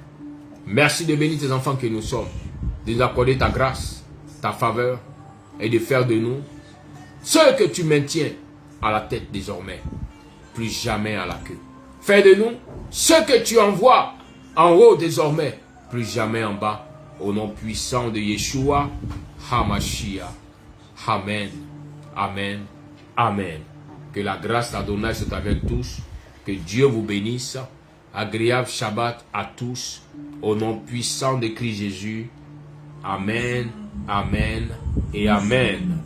Merci de bénir tes enfants que nous sommes. De nous accorder ta grâce, ta faveur et de faire de nous ceux que tu maintiens à la tête désormais. Plus jamais à la queue. Fais de nous ceux que tu envoies en haut désormais. Plus jamais en bas. Au nom puissant de Yeshua HaMashiach. Amen. Amen. Amen. Que la grâce d'Adonai soit avec tous. Que Dieu vous bénisse. Agréable Shabbat à tous. Au nom puissant de Christ Jésus. Amen. Amen. Et Amen.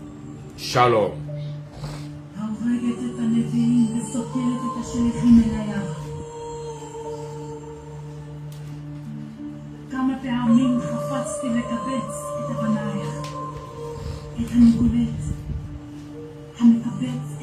Shalom. הורגת את הנביאים וסוקלת את השליחים אליה. כמה פעמים חפצתי לקבץ את הבנייך, את הנגולת, המקבץ